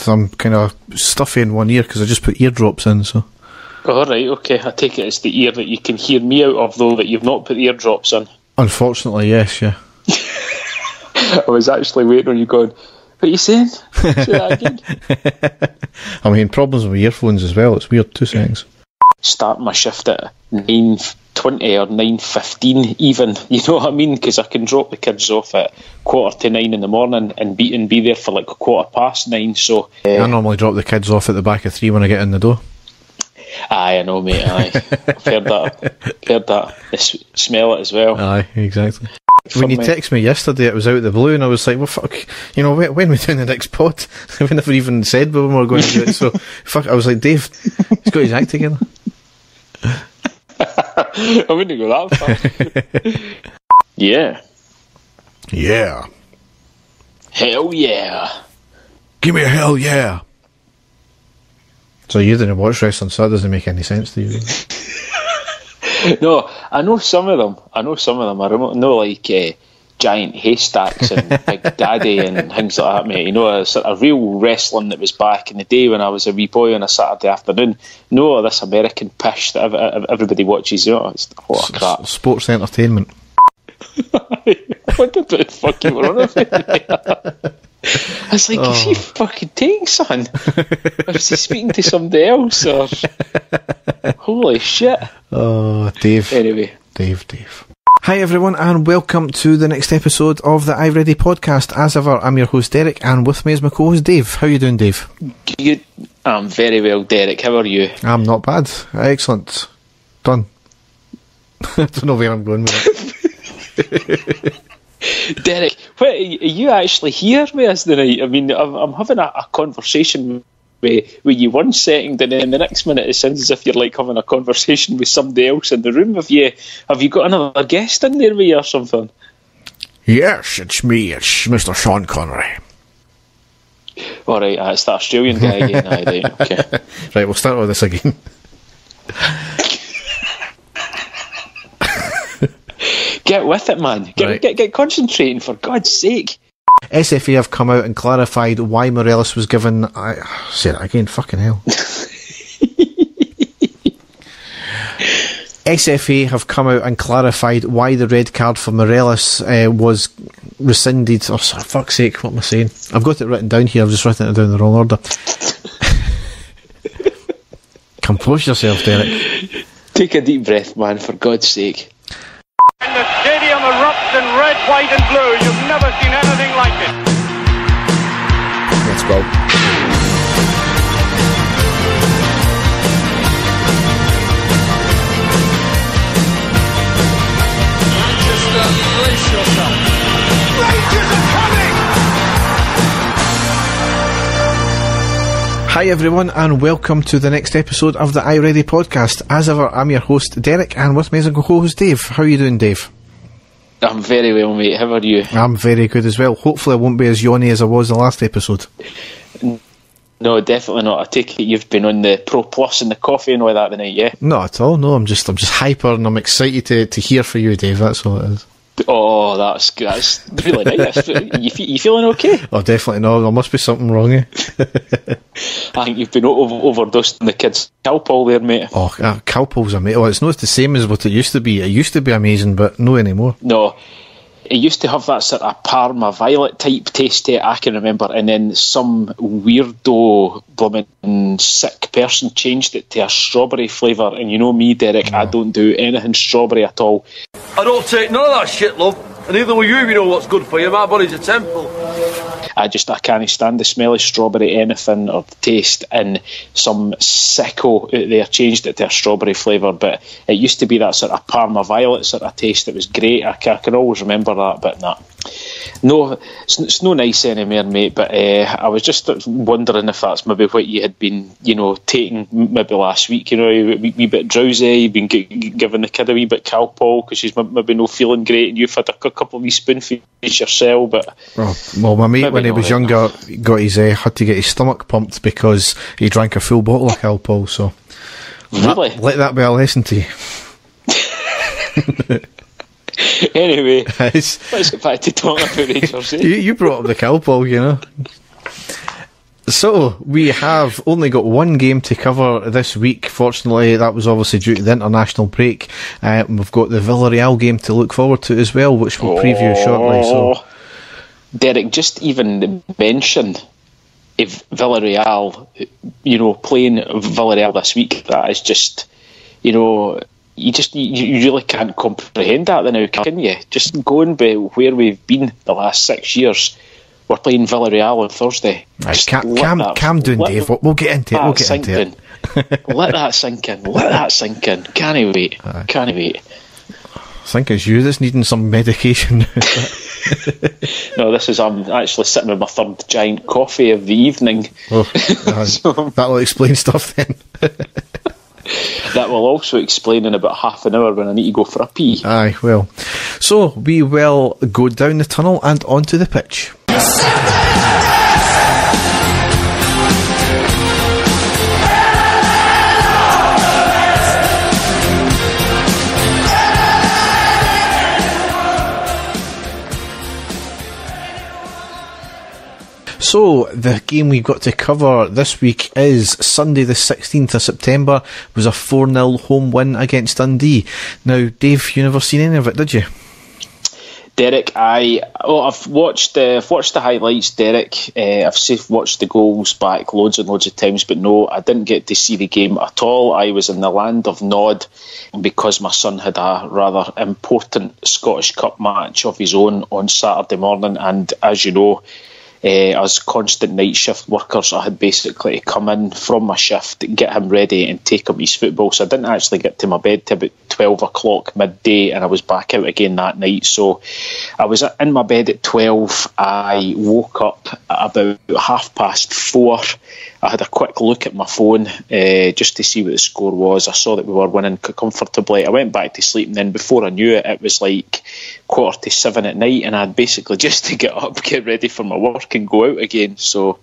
I'm kind of stuffy in one ear because I just put eardrops in, so... All right, okay. I take it it's the ear that you can hear me out of, though, that you've not put the eardrops in. Unfortunately, yes, yeah. I was actually waiting on you going, what are you saying? Say that again. I mean, problems with earphones as well. It's weird. 2 seconds. Start my shift at 9:20 or 9:15 even, you know what I mean? Because I can drop the kids off at 9:15 in the morning and be there for like 9:15. So I normally drop the kids off at the back of 3 when I get in the door. Aye, I know, mate. Aye, I've heard that. I smell it as well. Aye, exactly. When you texted me yesterday, it was out of the blue, and I was like, well, fuck, you know, when we doing the next pod? We never even said when we were going to do it, so, fuck, I was like, Dave, he's got his act together. I wouldn't go that far. Yeah. Yeah. Hell yeah. Give me a hell yeah. So you didn't watch wrestling, so that doesn't make any sense to you. No, I know some of them. I know like Giant Haystacks and Big Daddy and things like that, mate. You know, a real wrestling that was back in the day when I was a wee boy on a Saturday afternoon. No, this American pish that everybody watches. You know, it's what a crap. Sports entertainment. What the fuck you were on about? I was like, is he fucking taking son? Or is he speaking to somebody else? Or... Holy shit. Oh, Dave. Anyway. Dave. Hi everyone, and welcome to the next episode of the iReady podcast. As ever, I'm your host Derek, and with me is my co-host Dave. How are you doing, Dave? Good. I'm very well, Derek. How are you? I'm not bad. Excellent. Done. I don't know where I'm going with it. Derek, what, are you actually here with us tonight? I mean, I'm having a conversation with you one second, and then the next minute it sounds as if you're like having a conversation with somebody else in the room. Have you got another guest in there with you or something? Yes, it's me. It's Mr. Sean Connery. All right, it's that Australian guy again. Aye, right, okay. Right, we'll start with this again. Get with it, man. Get concentrating, for God's sake. SFA have come out and clarified why Morelos was given... say that again, fucking hell. SFA have come out and clarified why the red card for Morelos was rescinded. Oh, for fuck's sake, what am I saying? I've got it written down here, I've just written it down in the wrong order. Compose yourself, Derek. Take a deep breath, man, for God's sake. And the stadium erupts in red, white and blue. You've never seen anything like it. Let's go. Manchester, brace yourself. Rangers are coming! Hi everyone, and welcome to the next episode of the iReady podcast. As ever, I'm your host Derek, and with me is my co-host Dave. How are you doing, Dave? I'm very well, mate. How are you? I'm very good as well. Hopefully I won't be as yawny as I was the last episode. No, definitely not. I take it you've been on the Pro Plus and the coffee and all that tonight, yeah? Not at all, no. I'm just hyper and I'm excited to hear for you, Dave. That's all it is. Oh, that's really nice. You feeling okay? Oh, definitely not. There must be something wrong, eh? I think you've been overdosed on the kids' Calpol there, mate. Oh, Calpol's amazing. Well, it's not the same as what it used to be. It used to be amazing, but no anymore. No. It used to have that sort of Parma Violet type taste to it, I can remember, and then some weirdo blooming sick person changed it to a strawberry flavour, and you know me, Derek, I don't do anything strawberry at all. I don't take none of that shit, love, and neither will you if you know what's good for you. My body's a temple. I can't stand the smell of strawberry anything or the taste, and some sicko out there changed it to a strawberry flavour, but it used to be that sort of Parma Violet sort of taste. It was great. I can always remember that, but nah. No, it's no nice anymore, mate, but I was just wondering if that's maybe what you had been, taking maybe last week, a wee bit drowsy, you've been giving the kid a wee bit Calpol because she's maybe not feeling great, and you've had a couple of wee spoonfuls yourself, but... Oh, well, my mate, when he was younger, got his had to get his stomach pumped because he drank a full bottle of Calpol, so... Really? Let that be a lesson to you. Anyway, let's get back to talking about Rangers. You brought up the Calpol, So, we have only got one game to cover this week. Fortunately, that was obviously due to the international break. We've got the Villarreal game to look forward to as well, which we'll preview shortly. So, Derek, just even mention if Villarreal, playing Villarreal this week, that is just, you really can't comprehend that now, can you? Just going by where we've been the last 6 years, we're playing Villarreal on Thursday. Right, calm down, Dave. We'll get into it. Let that sink in. Let that sink in. Can't wait. Can't wait. I think it's you that's needing some medication. No, I'm actually sitting with my third giant coffee of the evening. That'll explain stuff then. That will also explain in about half an hour when I need to go for a pee. Aye, well. So, we will go down the tunnel and onto the pitch. So, the game we've got to cover this week is Sunday the 16th of September. It was a 4-0 home win against Dundee. Now, Dave, you never seen any of it, did you? Derek, I've watched the highlights, Derek. I've watched the goals back loads and loads of times, but no, I didn't get to see the game at all. I was in the land of Nod, and because my son had a rather important Scottish Cup match of his own on Saturday morning, and as you know, as constant night shift workers, I had basically to come in from my shift, get him ready and take him his football. So I didn't actually get to my bed till about 12 o'clock midday, and I was back out again that night. So I was in my bed at 12. I woke up at about 4:30. I had a quick look at my phone just to see what the score was. I saw that we were winning comfortably. I went back to sleep, and then before I knew it, it was like 6:45 at night, and I had basically just to get up, get ready for my work and go out again. So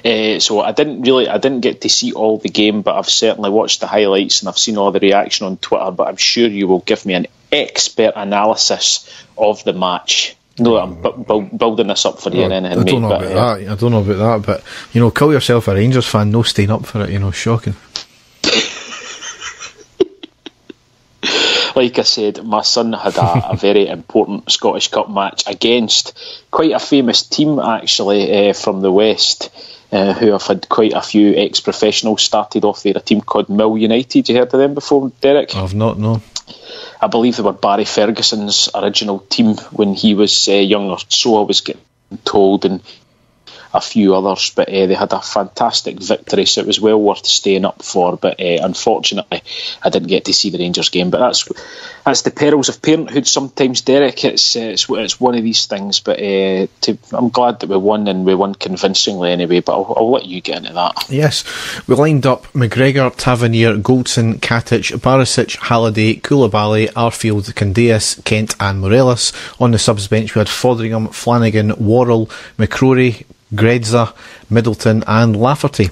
I didn't get to see all the game, but I've certainly watched the highlights and I've seen all the reaction on Twitter, but I'm sure you will give me an expert analysis of the match. No, I'm building this up for you and anything, mate. I don't know about that, but call yourself a Rangers fan, no staying up for it, shocking. Like I said, my son had a very important Scottish Cup match against quite a famous team, actually, from the West, who have had quite a few ex-professionals started off there, a team called Mill United. You heard of them before, Derek? I've not, no. I believe they were Barry Ferguson's original team when he was younger, so I was getting told, and a few others, but they had a fantastic victory, so it was well worth staying up for. But unfortunately, I didn't get to see the Rangers game. But that's the perils of parenthood sometimes, Derek. It's one of these things. But I'm glad that we won, and we won convincingly anyway. But I'll let you get into that. Yes, we lined up McGregor, Tavernier, Goldson, Katic, Barisic, Halliday, Koulibaly, Arfield, Candeas, Kent and Morelos. On the subs bench we had Foderingham, Flanagan, Worrell, McCrory, Gredza, Middleton and Lafferty.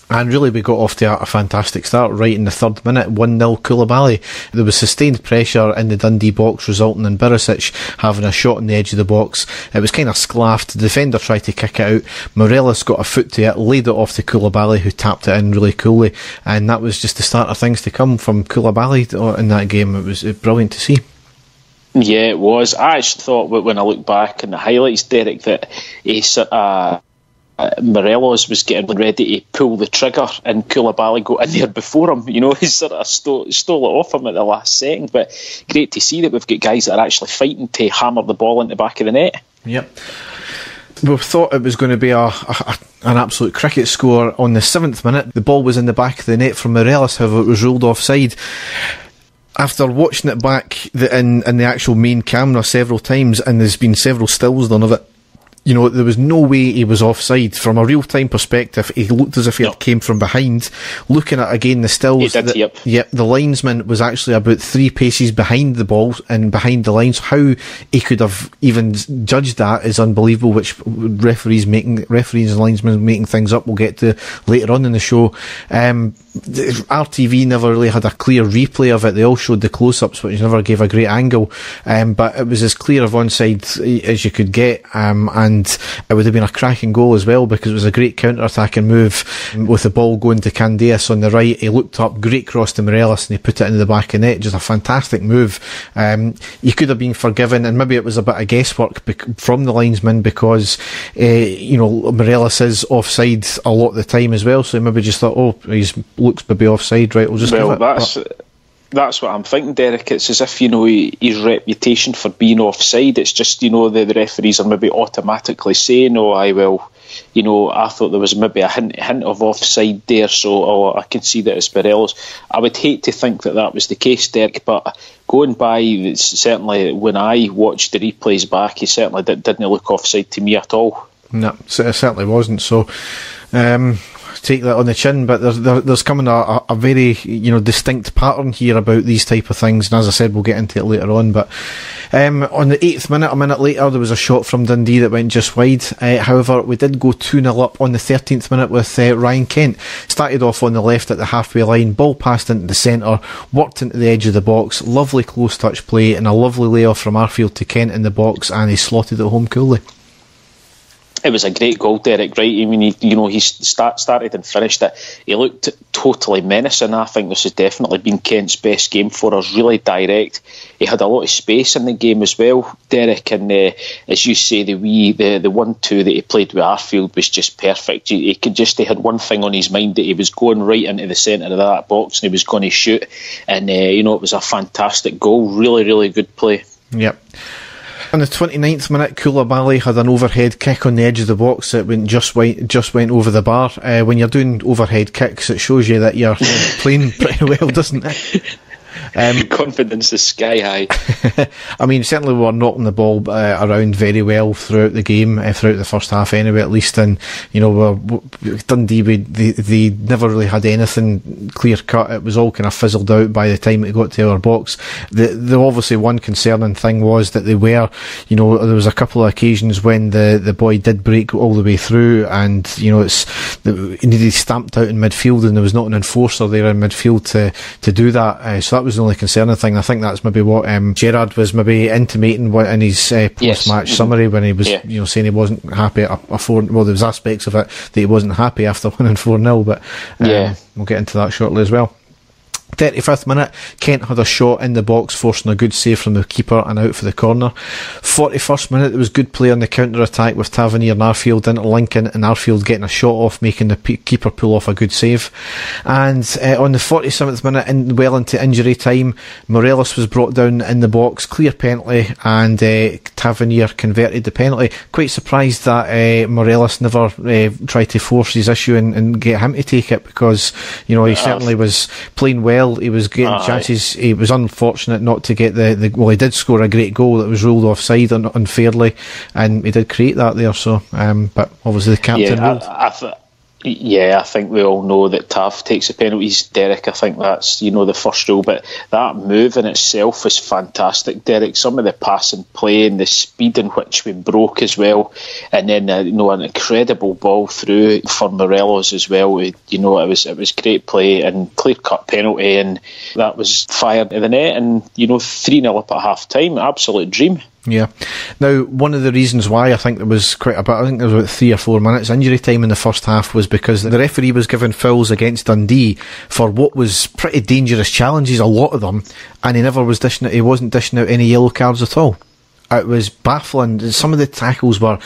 And really we got off to a fantastic start right in the third minute, 1-0 Koulibaly. There was sustained pressure in the Dundee box, resulting in Barisic having a shot on the edge of the box. It was kind of sclaffed, the defender tried to kick it out, Morelos got a foot to it, laid it off to Koulibaly, who tapped it in really coolly, and that was just the start of things to come from Koulibaly in that game. It was brilliant to see. Yeah, it was. I actually thought when I look back in the highlights, Derek, that Morelos was getting ready to pull the trigger and Koulibaly got in there before him. He sort of stole it off him at the last second. But great to see that we've got guys that are actually fighting to hammer the ball into the back of the net. Yep. We thought it was going to be an absolute cricket score on the 7th minute. The ball was in the back of the net from Morelos, however it was ruled offside. After watching it back in the actual main camera several times, and there's been several stills done of it, there was no way he was offside. From a real-time perspective, he looked as if he came from behind. Looking at, again, the stills, the linesman was actually about 3 paces behind the ball and behind the lines. How he could have even judged that is unbelievable, which referees and linesmen making things up we'll get to later on in the show. RTV never really had a clear replay of it. They all showed the close-ups, which never gave a great angle, but it was as clear of onside as you could get, and it would have been a cracking goal as well, because it was a great counter-attacking move with the ball going to Candeas on the right. He looked up, great cross to Morelos, and he put it into the back of net. Just a fantastic move. You could have been forgiven, and maybe it was a bit of guesswork from the linesman, because Morelos is offside a lot of the time as well, so he maybe just thought, he looks maybe offside, right, we'll just give it. That's what I'm thinking, Derek. It's as if, his reputation for being offside, it's just, the referees are maybe automatically saying, I thought there was maybe a hint of offside there, so I can see that it's Morelos. I would hate to think that was the case, Derek, but going by, certainly when I watched the replays back, he certainly didn't look offside to me at all. No, it certainly wasn't, so take that on the chin, but there's coming a very distinct pattern here about these type of things, and as I said, we'll get into it later on. But on the 8th minute, a minute later, there was a shot from Dundee that went just wide. However, we did go 2-0 up on the 13th minute with Ryan Kent. Started off on the left at the halfway line, ball passed into the centre, worked into the edge of the box, lovely close touch play, and a lovely layoff from Arfield to Kent in the box, and he slotted it home coolly. It was a great goal, Derek, right? I mean, he started and finished it. He looked totally menacing. I think this has definitely been Kent's best game for us, really direct. He had a lot of space in the game as well, Derek, and as you say, the 1-2 that he played with Arfield was just perfect. He had one thing on his mind, that he was going right into the centre of that box and he was going to shoot, and it was a fantastic goal. Really, really good play. Yep. In the 29th minute, Koulibaly had an overhead kick on the edge of the box that just went over the bar. When you're doing overhead kicks, it shows you that you're playing pretty well, doesn't it? Confidence is sky high. I mean, certainly we were knocking the ball around very well throughout the game, throughout the first half anyway, at least. And Dundee, they never really had anything clear cut. It was all kind of fizzled out by the time it got to our box. The obviously one concerning thing was that they were, there was a couple of occasions when the boy did break all the way through, and he needed stamped out in midfield, and there was not an enforcer there in midfield to do that. So that was the only concerning thing. I think that's maybe what Gerrard was maybe intimating in his post-match summary, when he was saying he wasn't happy at a 4. Well, there was aspects of it that he wasn't happy after winning 4-0, but we'll get into that shortly as well. 35th minute, Kent had a shot in the box, forcing a good save from the keeper and out for the corner. 41st minute, there was good play on the counter-attack with Tavernier and Arfield into Lincoln, and Arfield getting a shot off, making the keeper pull off a good save. And on the 47th minute, well into injury time, Morelos was brought down in the box, clear penalty, and Tavernier converted the penalty. Quite surprised that Morelos never tried to force his issue and get him to take it, because he certainly was playing well. He was getting chances. He was unfortunate not to get well, he did score a great goal that was ruled offside unfairly, and he did create that there. So, but obviously the captain ruled. I think we all know that Tav takes the penalties, Derek. I think that's, the first rule. But that move in itself was fantastic, Derek. Some of the passing play and the speed in which we broke as well. And then, an incredible ball through for Morelos as well. It was great play and clear-cut penalty. And that was fired in the net. And, 3-0 up at half-time. Absolute dream. Yeah. Now, one of the reasons why I think there was quite a bit, I think there was about 3 or 4 minutes injury time in the first half, was because the referee was given fouls against Dundee for what was pretty dangerous challenges, a lot of them, and he wasn't dishing out any yellow cards at all. It was baffling. Some of the tackles were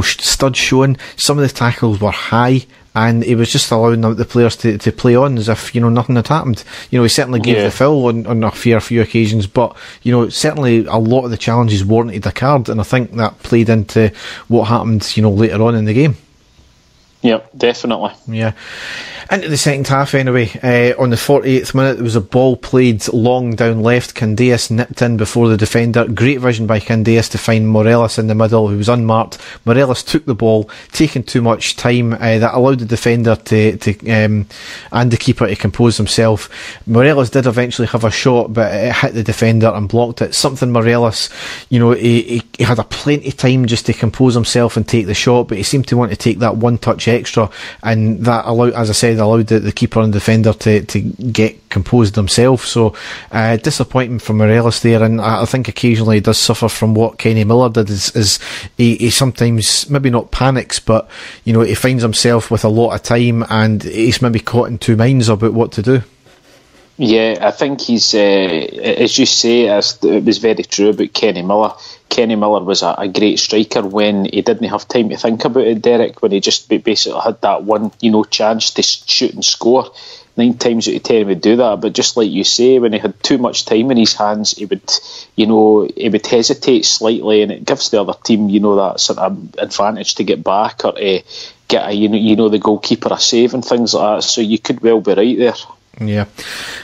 studs showing, some of the tackles were high, and he was just allowing the players to play on as if nothing had happened. He certainly gave the foul on a fair few occasions, but certainly a lot of the challenges warranted a card, and I think that played into what happened later on in the game. Yep, definitely. Yeah. Into the second half anyway, on the 48th minute, there was a ball played long down left. Candeas nipped in before the defender. Great vision by Candeas to find Morelos in the middle, who was unmarked. Morelos took the ball, taking too much time. That allowed the defender and the keeper to compose himself. Morelos did eventually have a shot, but it hit the defender and blocked it. Something Morelos, he had a plenty of time just to compose himself and take the shot, but he seemed to want to take that one touch extra, and that allowed, as I said, instead allowed the keeper and defender to get composed themselves. So disappointing from Morelos there, and I think occasionally he does suffer from what Kenny Miller did, is he sometimes maybe not panics, but he finds himself with a lot of time and he's maybe caught in two minds about what to do. Yeah, I think he's, as you say, it was very true about Kenny Miller. Kenny Miller was a great striker when he didn't have time to think about it, Derek, when he just basically had that one, chance to shoot and score. 9 times out of 10 he would do that, but just like you say, when he had too much time in his hands, he would hesitate slightly, and it gives the other team, that sort of advantage to get back or to get the goalkeeper a save and things like that. So you could well be right there. Yeah.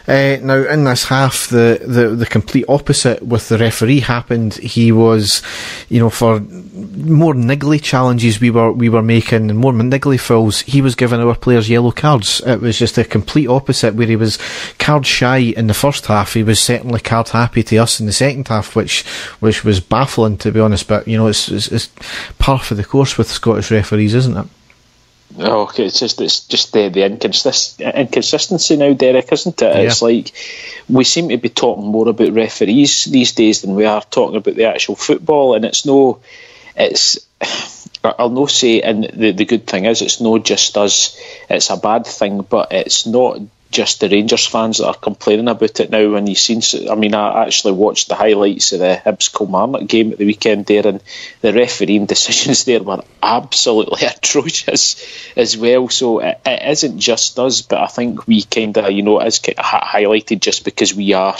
Now in this half, the complete opposite with the referee happened. He was, for more niggly challenges we were making and more niggly fouls, he was giving our players yellow cards. It was just a complete opposite, where he was card shy in the first half. He was certainly card happy to us in the second half, which was baffling, to be honest. But it's par for the course with Scottish referees, isn't it? Oh, okay. It's just the inconsistency now, Derek, isn't it? Yeah. It's like we seem to be talking more about referees these days than we are talking about the actual football, and I'll not say, and the good thing is it's not just us, it's a bad thing, but it's not just the Rangers fans that are complaining about it now. When you've seen, I actually watched the highlights of the Hibs Kilmarnock game at the weekend there, and the refereeing decisions there were absolutely atrocious as well. So it isn't just us, but I think we kind of, it is highlighted just because we are,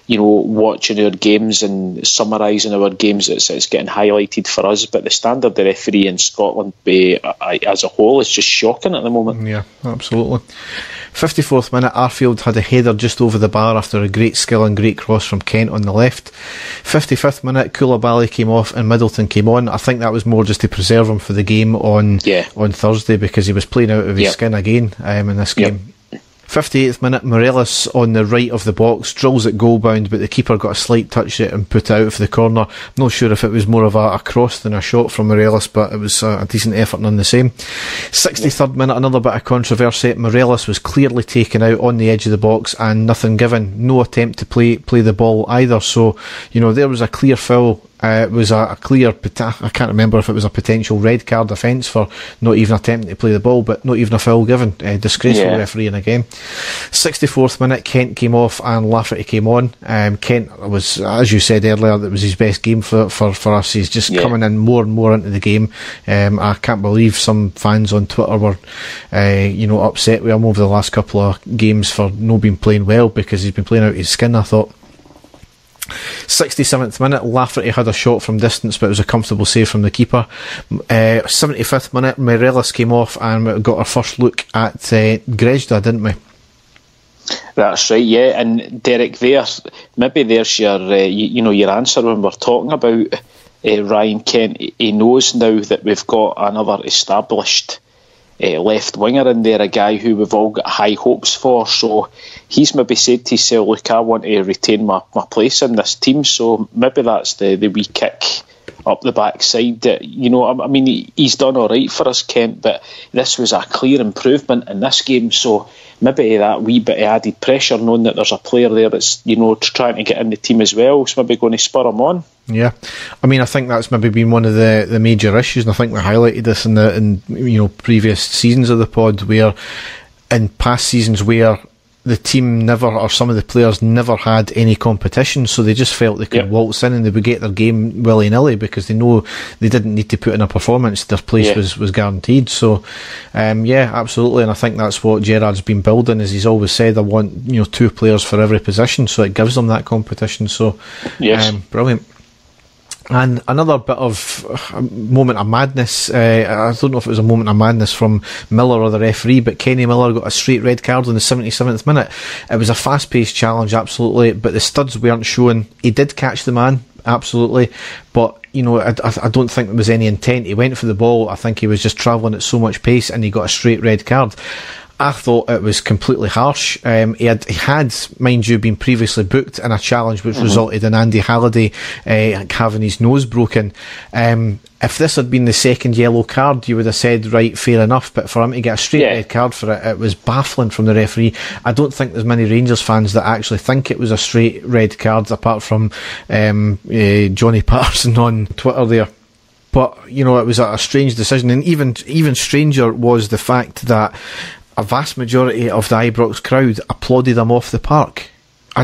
watching our games and summarising our games. It's getting highlighted for us, but the standard of referee in Scotland as a whole is just shocking at the moment. Yeah, absolutely. 54th minute, Arfield had a header just over the bar after a great skill and great cross from Kent on the left. 55th minute, Koulibaly came off and Middleton came on. I think that was more just to preserve him for the game on Thursday, because he was playing out of his skin again in this game. 58th minute, Morelos on the right of the box drills it goal bound, but the keeper got a slight touch it and put it out for the corner. Not sure if it was more of a cross than a shot from Morelos, but it was a decent effort none the same. 63rd minute, another bit of controversy. Morelos was clearly taken out on the edge of the box and nothing given. No attempt to play the ball either. So there was a clear foul. It was a clear, I can't remember if it was a potential red card offence for not even attempting to play the ball, but not even a foul given. Disgraceful refereeing again. 64th minute, Kent came off and Lafferty came on. Kent was, as you said earlier, that was his best game for us. He's just coming in more and more into the game. I can't believe some fans on Twitter were upset with him over the last couple of games for not being playing well, because he's been playing out his skin, I thought. 67th minute, Lafferty had a shot from distance, but it was a comfortable save from the keeper. 75th minute, Morelos came off and we got our first look at Grezda, didn't we? That's right, yeah. And Derek, there's your your answer when we're talking about Ryan Kent. He knows now that we've got another established left winger in there, a guy who we've all got high hopes for. So he's maybe said to himself, look, I want to retain my place in this team. So maybe that's the wee kick up the backside. He's done all right for us, Kent, but this was a clear improvement in this game. So maybe that wee bit of added pressure, knowing that there's a player there that's trying to get in the team as well, is maybe going to spur him on. Yeah, I think that's maybe been one of the major issues, and I think we highlighted this in previous seasons of the pod, where in past seasons where the team never, or some of the players never had any competition, so they just felt they could waltz in and they would get their game willy-nilly because they know they didn't need to put in a performance, their place was guaranteed. So absolutely, and I think that's what Gerrard's been building, as he's always said, I want 2 players for every position, so it gives them that competition. So brilliant. And another bit of moment of madness, I don't know if it was a moment of madness from Miller or the referee, but Kenny Miller got a straight red card in the 77th minute. It was a fast-paced challenge, absolutely, but the studs weren't showing. He did catch the man, absolutely, but I don't think there was any intent. He went for the ball. I think he was just travelling at so much pace and he got a straight red card. I thought it was completely harsh. He had, mind you, been previously booked in a challenge which resulted in Andy Halliday having his nose broken. if this had been the second yellow card, you would have said, right, fair enough. But for him to get a straight red card for it, it was baffling from the referee. I don't think there's many Rangers fans that actually think it was a straight red card, apart from Johnny Patterson on Twitter there. But, you know, it was a strange decision. And even stranger was the fact that a vast majority of the Ibrox crowd applauded him off the park. I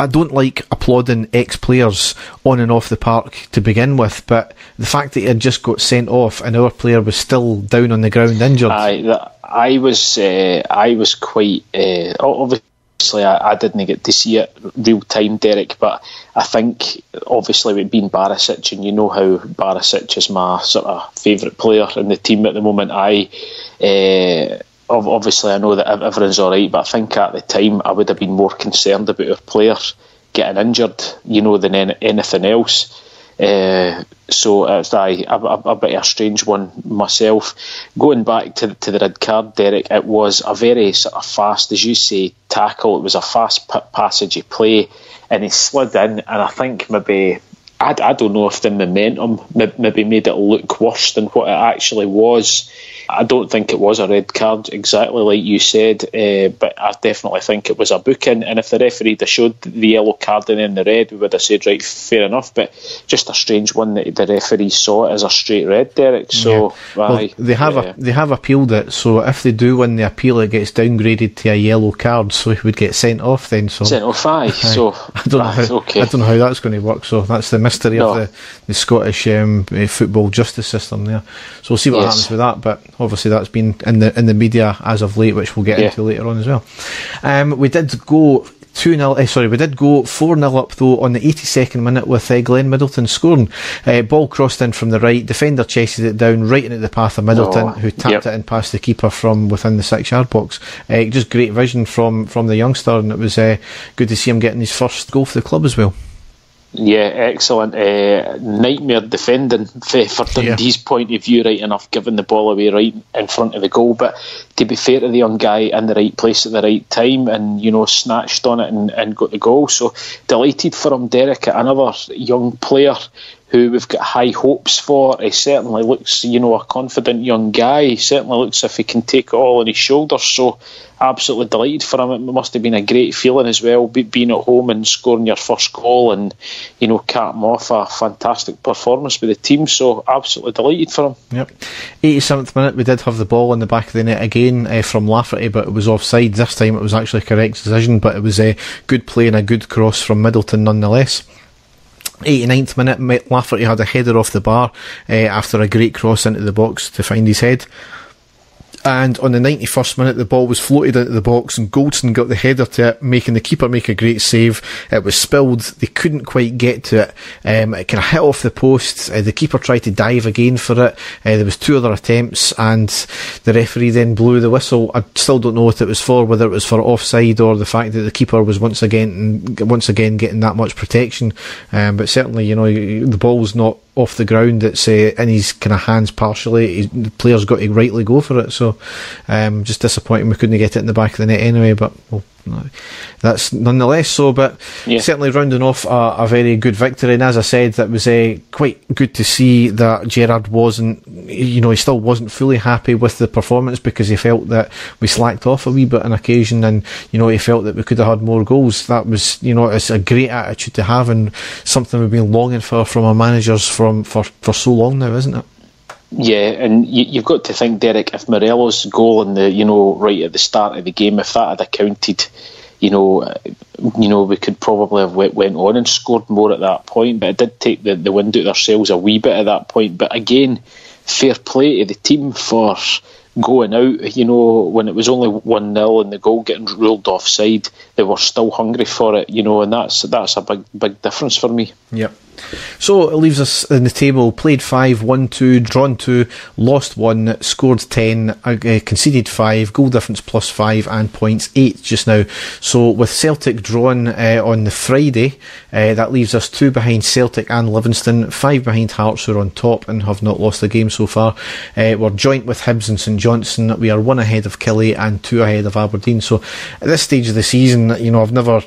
don't like applauding ex-players on and off the park to begin with, but the fact that he had just got sent off and our player was still down on the ground injured. I was quite obviously I didn't get to see it real time, Derek, but I think obviously with being Barisic, and you know how Barisic is my sort of favourite player in the team at the moment, obviously I know that everyone's alright, but I think at the time I would have been more concerned about our player getting injured, you know, than anything else. So it's a bit of a strange one myself. Going back to the red card, Derek, it was a very sort of fast, as you say, tackle. It was a fast passage of play, and he slid in, and I think maybe I don't know if the momentum maybe made it look worse than what it actually was. I don't think it was a red card, exactly like you said, but I definitely think it was a booking. And if the referee had showed the yellow card and then the red, we would have said, right, fair enough. But just a strange one that the referee saw it as a straight red, Derek. So they have appealed it. So if they do win the appeal, it gets downgraded to a yellow card. So he would get sent off then. So sent off, aye. So I don't know how that's going to work. So that's the mystery of the Scottish football justice system there. So we'll see what happens with that. But obviously that's been in the media as of late, which we'll get into later on as well. We did go 2-0. We did go 4-0 up though on the 82nd minute with Glenn Middleton scoring. Ball crossed in from the right. Defender chased it down right into the path of Middleton, who tapped it in past the keeper from within the 6-yard box. Just great vision from the youngster, and it was good to see him getting his first goal for the club as well. Yeah, excellent. Nightmare defending for Dundee's point of view, right enough, giving the ball away right in front of the goal. But to be fair to the young guy, in the right place at the right time, and, you know, snatched on it and got the goal. So delighted for him, Derek, another young player who we've got high hopes for. He certainly looks, you know, a confident young guy. He certainly looks as if he can take it all on his shoulders. So absolutely delighted for him. It must have been a great feeling as well, being at home and scoring your first goal and, you know, cap him off a fantastic performance with the team. So absolutely delighted for him. Yep. 87th minute, we did have the ball in the back of the net again from Lafferty, but it was offside. This time it was actually a correct decision, but it was a good play and a good cross from Middleton nonetheless. 89th minute, Lafferty had a header off the bar after a great cross into the box to find his head. And on the 91st minute, the ball was floated into the box and Goldson got the header to it, making the keeper make a great save. It was spilled. They couldn't quite get to it. It kind of hit off the post. The keeper tried to dive again for it. There was 2 other attempts, and the referee then blew the whistle. I still don't know what it was for, whether it was for offside or the fact that the keeper was once again getting that much protection. But certainly, you know, the ball's not off the ground. It's in his kind of hands partially. The player's got to rightly go for it. So just disappointing we couldn't get it in the back of the net anyway, but that's nonetheless so. But certainly rounding off a very good victory, and as I said, that was quite good to see that Gerrard he still wasn't fully happy with the performance, because he felt that we slacked off a wee bit on occasion, and, you know, he felt that we could have had more goals. That was, you know, it's a great attitude to have, and something we've been longing for from our managers for so long now, isn't it? Yeah, and you've got to think, Derek, if Morelos' goal right at the start of the game, if that had accounted, we could probably have went on and scored more at that point. But it did take the wind out of ourselves a wee bit at that point. But again, fair play to the team for going out, when it was only 1-0 and the goal getting ruled offside, they were still hungry for it, and that's a big difference for me. Yep. So it leaves us in the table: played 5, won 2, drawn 2, lost 1, scored 10, conceded 5, goal difference +5, and points 8 just now. So with Celtic drawn on the Friday, that leaves us 2 behind Celtic and Livingston, 5 behind Hearts, who are on top and have not lost a game so far. We're joint with Hibs and St Johnstone. We are 1 ahead of Killie and 2 ahead of Aberdeen. So at this stage of the season, I've never,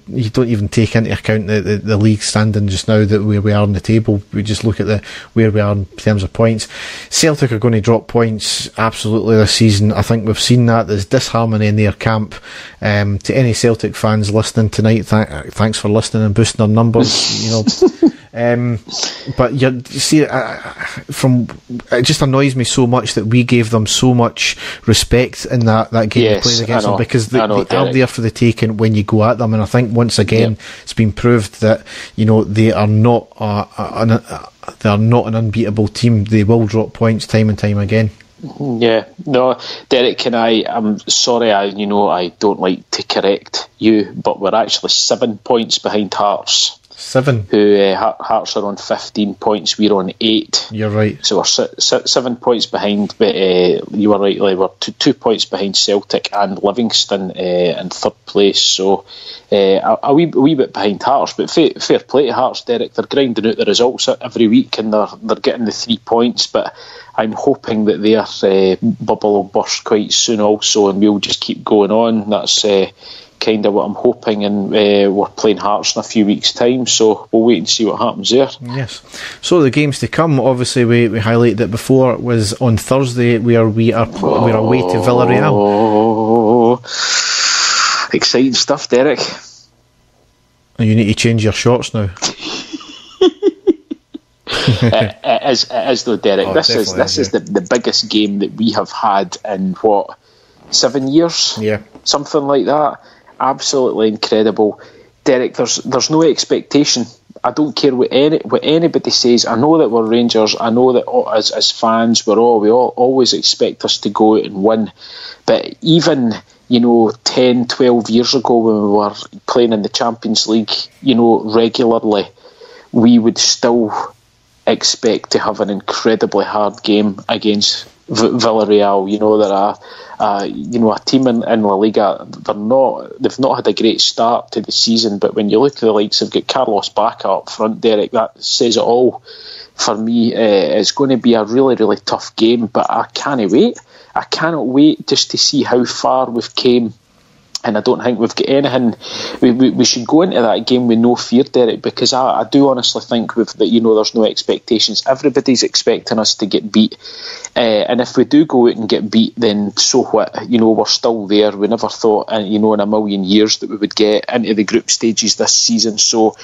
you don't even take into account the league standing just now. where we are on the table. We just look at where we are in terms of points. Celtic are going to drop points absolutely this season. I think we've seen that. There's disharmony in their camp. To any Celtic fans listening tonight, thanks for listening and boosting our numbers. But you see, it just annoys me so much that we gave them so much respect in that game we played against them, because they are there for the taking when you go at them. And I think once again it's been proved that they are not an unbeatable team. They will drop points time and time again. Yeah, no, Derek, I'm sorry, I don't like to correct you, but we're actually 7 points behind Hearts. 7. Hearts are on 15 points, we're on 8. You're right. So we're 7 points behind, but you were right, we're 2 points behind Celtic and Livingston in third place. So a wee bit behind Hearts, but fair play to Hearts, Derek. They're grinding out the results every week and they're getting the 3 points, but I'm hoping that their bubble will burst quite soon also, and we'll just keep going on. That's kind of what I'm hoping, and we're playing Hearts in a few weeks' time, so we'll wait and see what happens there. Yes. So the games to come, obviously we highlighted it before, was on Thursday where we're away to Villarreal. Exciting stuff, Derek. And you need to change your shorts now. It is though, Derek. This is the biggest game that we have had in 7 years? Yeah, something like that. Absolutely incredible, Derek. There's no expectation. I don't care what anybody says. I know that we're Rangers. I know that as fans we always expect us to go out and win. But even 10, 12 years ago when we were playing in the Champions League, regularly, we would still expect to have an incredibly hard game against Villarreal. They're a team in La Liga. They've not had a great start to the season, but when you look at the likes, they've got Carlos Bacca up front, Derek. That says it all for me. It's going to be a really, really tough game, but I can't wait. I cannot wait just to see how far we've came. And I don't think we've got anything. We should go into that game with no fear, Derek, because I do honestly think that there's no expectations. Everybody's expecting us to get beat, and if we do go out and get beat, then so what? We're still there. We never thought, in a million years, that we would get into the group stages this season. So,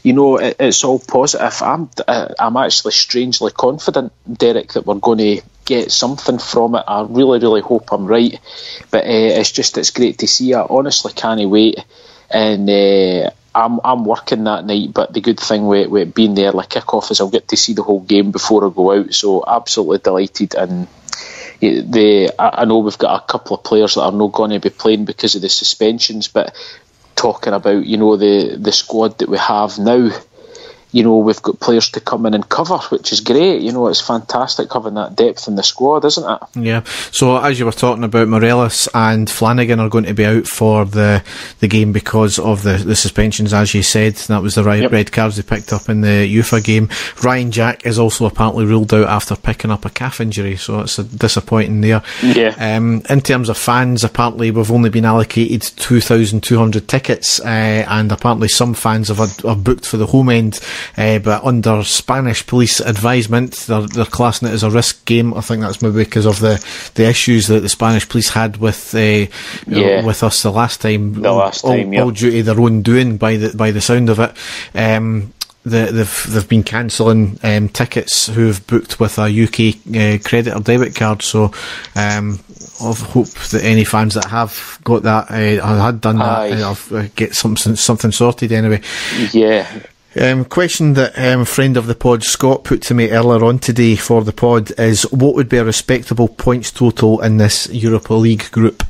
it's all positive. I'm actually strangely confident, Derek, that we're going to get something from it. I really, really hope I'm right, but it's great to see. I honestly can't wait, and I'm working that night, but the good thing with being there, like kick-off, is I'll get to see the whole game before I go out, so absolutely delighted. And I know we've got a couple of players that are not going to be playing because of the suspensions, but talking about the squad that we have now, we've got players to come in and cover, which is great. It's fantastic having that depth in the squad, isn't it? Yeah. So as you were talking about, Morelos and Flanagan are going to be out for the game because of the suspensions, as you said. That was the red cards they picked up in the UEFA game. Ryan Jack is also apparently ruled out after picking up a calf injury, so it's disappointing there. Yeah. In terms of fans, apparently we've only been allocated 2,200 tickets, and apparently some fans have booked for the home end. But under Spanish police advisement, they're classing it as a risk game. I think that's maybe because of the issues that the Spanish police had with us the last time. All due to their own doing, by the sound of it. They've been cancelling tickets who have booked with a UK credit or debit card. So I hope that any fans that have got that had done that, get something sorted anyway. Yeah. Question that friend of the pod Scott put to me earlier on today for the pod is, what would be a respectable points total in this Europa League group?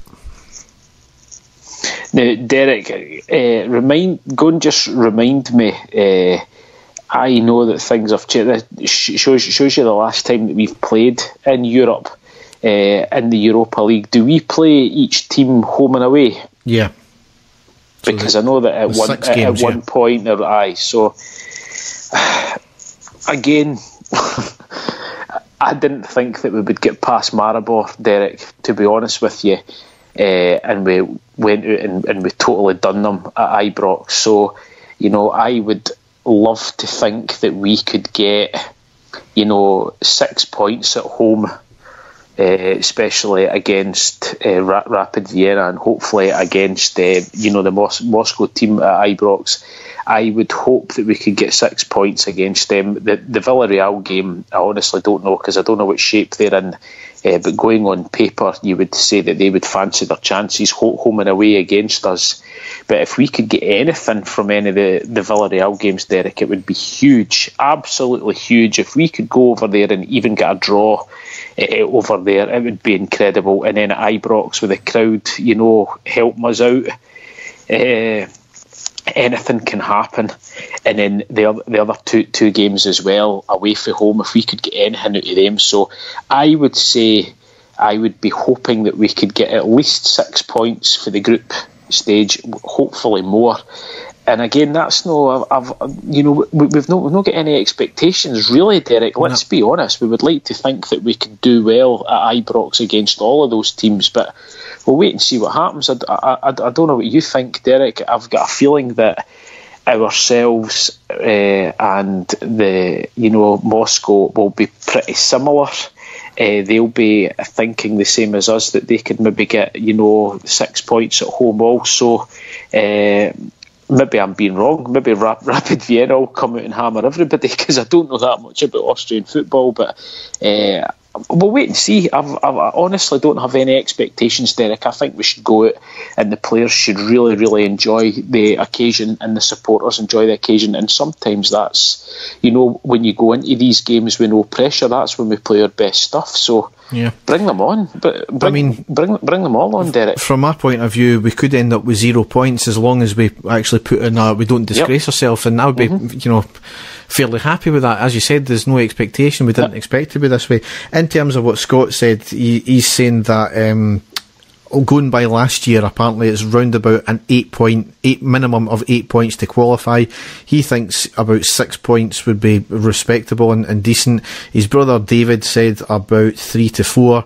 Now, Derek, just remind me. I know that things have changed. It shows you the last time that we've played in Europe, in the Europa League. Do we play each team home and away? Yeah. Because I know that at one point, so again, I didn't think that we would get past Maribor, Derek, to be honest with you, and we went out and we totally done them at Ibrox. So, I would love to think that we could get, 6 points at home, especially against Rapid Vienna, and hopefully against the Moscow team at Ibrox. I would hope that we could get 6 points against them. The Villarreal game, I honestly don't know, because I don't know what shape they're in. But going on paper, you would say that they would fancy their chances home and away against us. But if we could get anything from any of the Villarreal games, Derek, it would be huge, absolutely huge. If we could go over there and even get a draw over there, it would be incredible. And then at Ibrox with the crowd, helping us out, anything can happen. And then the other two games as well, away from home, if we could get anything out of them. So I would say I would be hoping that we could get at least 6 points for the group stage, hopefully more. And again, that's we've not got any expectations really, Derek. Let's be honest. We would like to think that we could do well at Ibrox against all of those teams, but we'll wait and see what happens. I don't know what you think, Derek. I've got a feeling that ourselves and the Moscow will be pretty similar. They'll be thinking the same as us, that they could maybe get 6 points at home also. Maybe I'm being wrong. Maybe Rapid Vienna will come out and hammer everybody, because I don't know that much about Austrian football. But we'll wait and see. I honestly don't have any expectations, Derek. I think we should go out and the players should really, really enjoy the occasion, and the supporters enjoy the occasion. And sometimes that's, when you go into these games with no pressure, that's when we play our best stuff. So yeah, bring them on. But bring them all on, Derek. From my point of view, we could end up with 0 points as long as we actually put in we don't disgrace ourselves, and I would be, fairly happy with that. As you said, there's no expectation. We didn't expect to be this way. In terms of what Scott said, he's saying that going by last year, apparently it's round about an 8 minimum of 8 points to qualify. He thinks about 6 points would be respectable and decent. His brother David said about 3 to 4.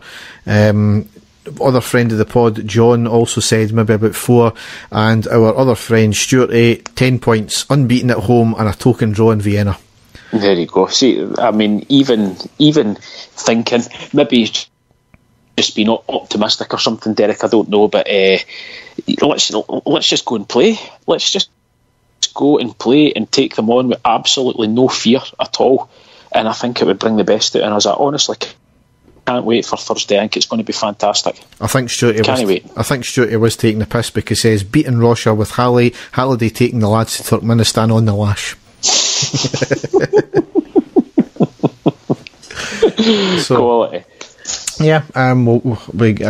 Other friend of the pod, John, also said maybe about 4, and our other friend Stuart, 10 points, unbeaten at home, and a token draw in Vienna. There you go. See, I mean, even thinking maybe just being optimistic or something, Derek, I don't know, but let's just go and play. Let's just go and play and take them on with absolutely no fear at all, and I think it would bring the best out in us. I honestly can't wait for Thursday. I think it's going to be fantastic. I think Stuart was taking the piss, because he says beating Russia with Halliday taking the lads to Turkmenistan on the lash. Quality. Yeah, I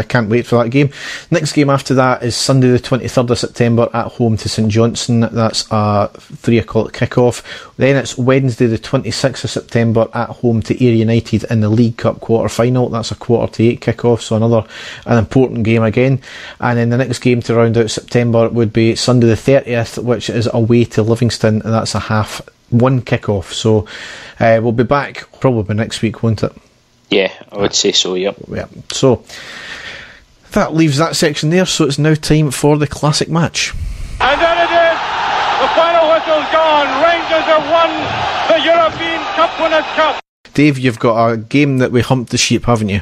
can't wait for that game. Next game after that is Sunday the 23rd of September at home to St Johnstone. That's a 3 o'clock kick-off. Then it's Wednesday the 26th of September at home to Ayr United in the League Cup quarter-final. That's a 7:45 kick-off, so an important game again. And then the next game to round out September would be Sunday the 30th, which is away to Livingston, and that's a 1:30 kick-off. So we'll be back probably next week, won't it? Yeah, I would say so, yep. Yeah. So that leaves that section there, so it's now time for the classic match. And there it is! The final whistle's gone! Rangers have won the European Cup Winners' Cup! Dave, you've got a game that we humped the sheep, haven't you?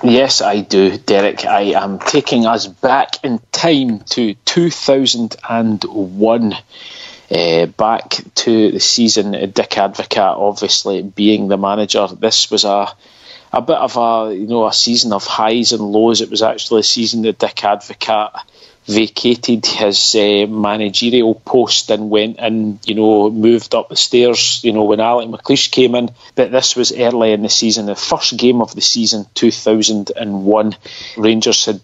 Yes, I do, Derek. I am taking us back in time to 2001. Back to the season, Dick Advocaat obviously being the manager. This was a bit of a season of highs and lows. It was actually a season that Dick Advocaat vacated his managerial post and went and moved up the stairs when Alec McLeish came in. But this was early in the season, the first game of the season, 2001. Rangers had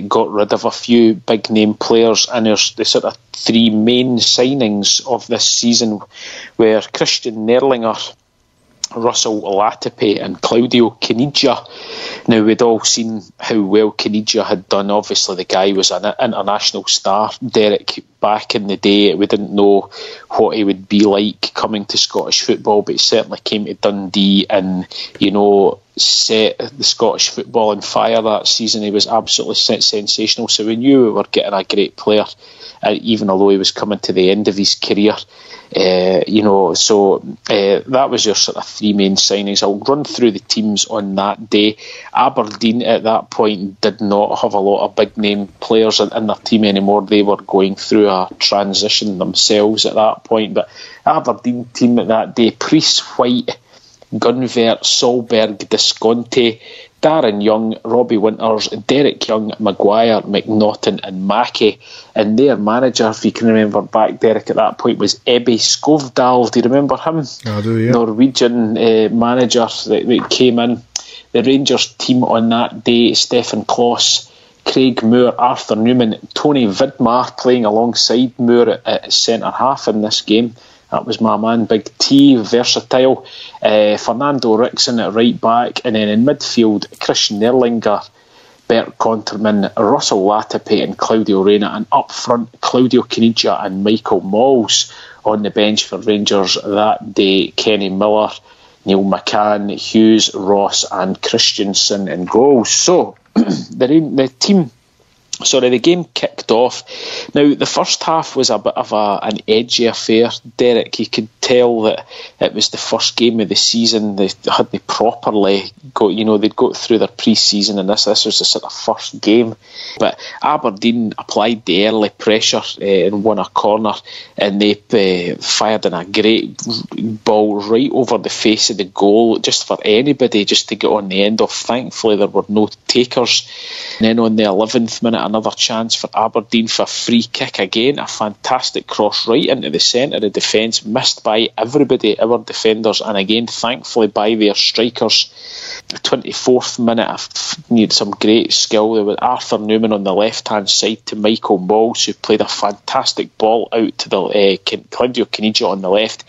got rid of a few big name players, and there's the sort of 3 main signings of this season were Christian Nerlinger, Russell Latipi and Claudio Caniggia. Now, we'd all seen how well Caniggia had done. Obviously, the guy was an international star, Derek, back in the day. We didn't know what he would be like coming to Scottish football, but he certainly came to Dundee and, set the Scottish football on fire that season. He was absolutely sensational. So we knew we were getting a great player, even although he was coming to the end of his career. That was your sort of three main signings. I'll run through the teams on that day. Aberdeen at that point did not have a lot of big name players in their team anymore. They were going through a transition themselves at that point. But Aberdeen team at that day: Priest, White, Gunvert, Solberg, Visconti, Darren Young, Robbie Winters, Derek Young, Maguire, McNaughton and Mackey. And their manager, if you can remember back, Derek, at that point was Ebbe Skovdal. Do you remember him? I do, yeah. Norwegian manager that came in. The Rangers team on that day: Stefan Kloss, Craig Moore, Arthur Newman, Tony Vidmar playing alongside Moore at centre half in this game. That was my man, Big T, versatile. Fernando Rickson at right back. And then in midfield, Christian Erlinger, Bert Conterman, Russell Latipe and Claudio Reyna. And up front, Claudio Caniggia and Michael Malls. On the bench for Rangers that day: Kenny Miller, Neil McCann, Hughes, Ross and Christensen in goals. So the game kicked off. Now, the first half was a bit of an edgy affair, Derek. You could tell that it was the first game of the season. They properly they'd got through their pre-season, and this was the sort of first game. But Aberdeen applied the early pressure and won a corner, and they fired in a great ball right over the face of the goal, just for anybody just to get on the end of. Thankfully, there were no takers. And then on the 11th minute, another chance for Aberdeen for a free kick again. A fantastic cross right into the centre of defence, missed by everybody, our defenders, and again, thankfully, by their strikers. The 24th minute, needed some great skill. There was Arthur Newman on the left-hand side to Michael Malls, who played a fantastic ball out to the Claudio Caniggia on the left,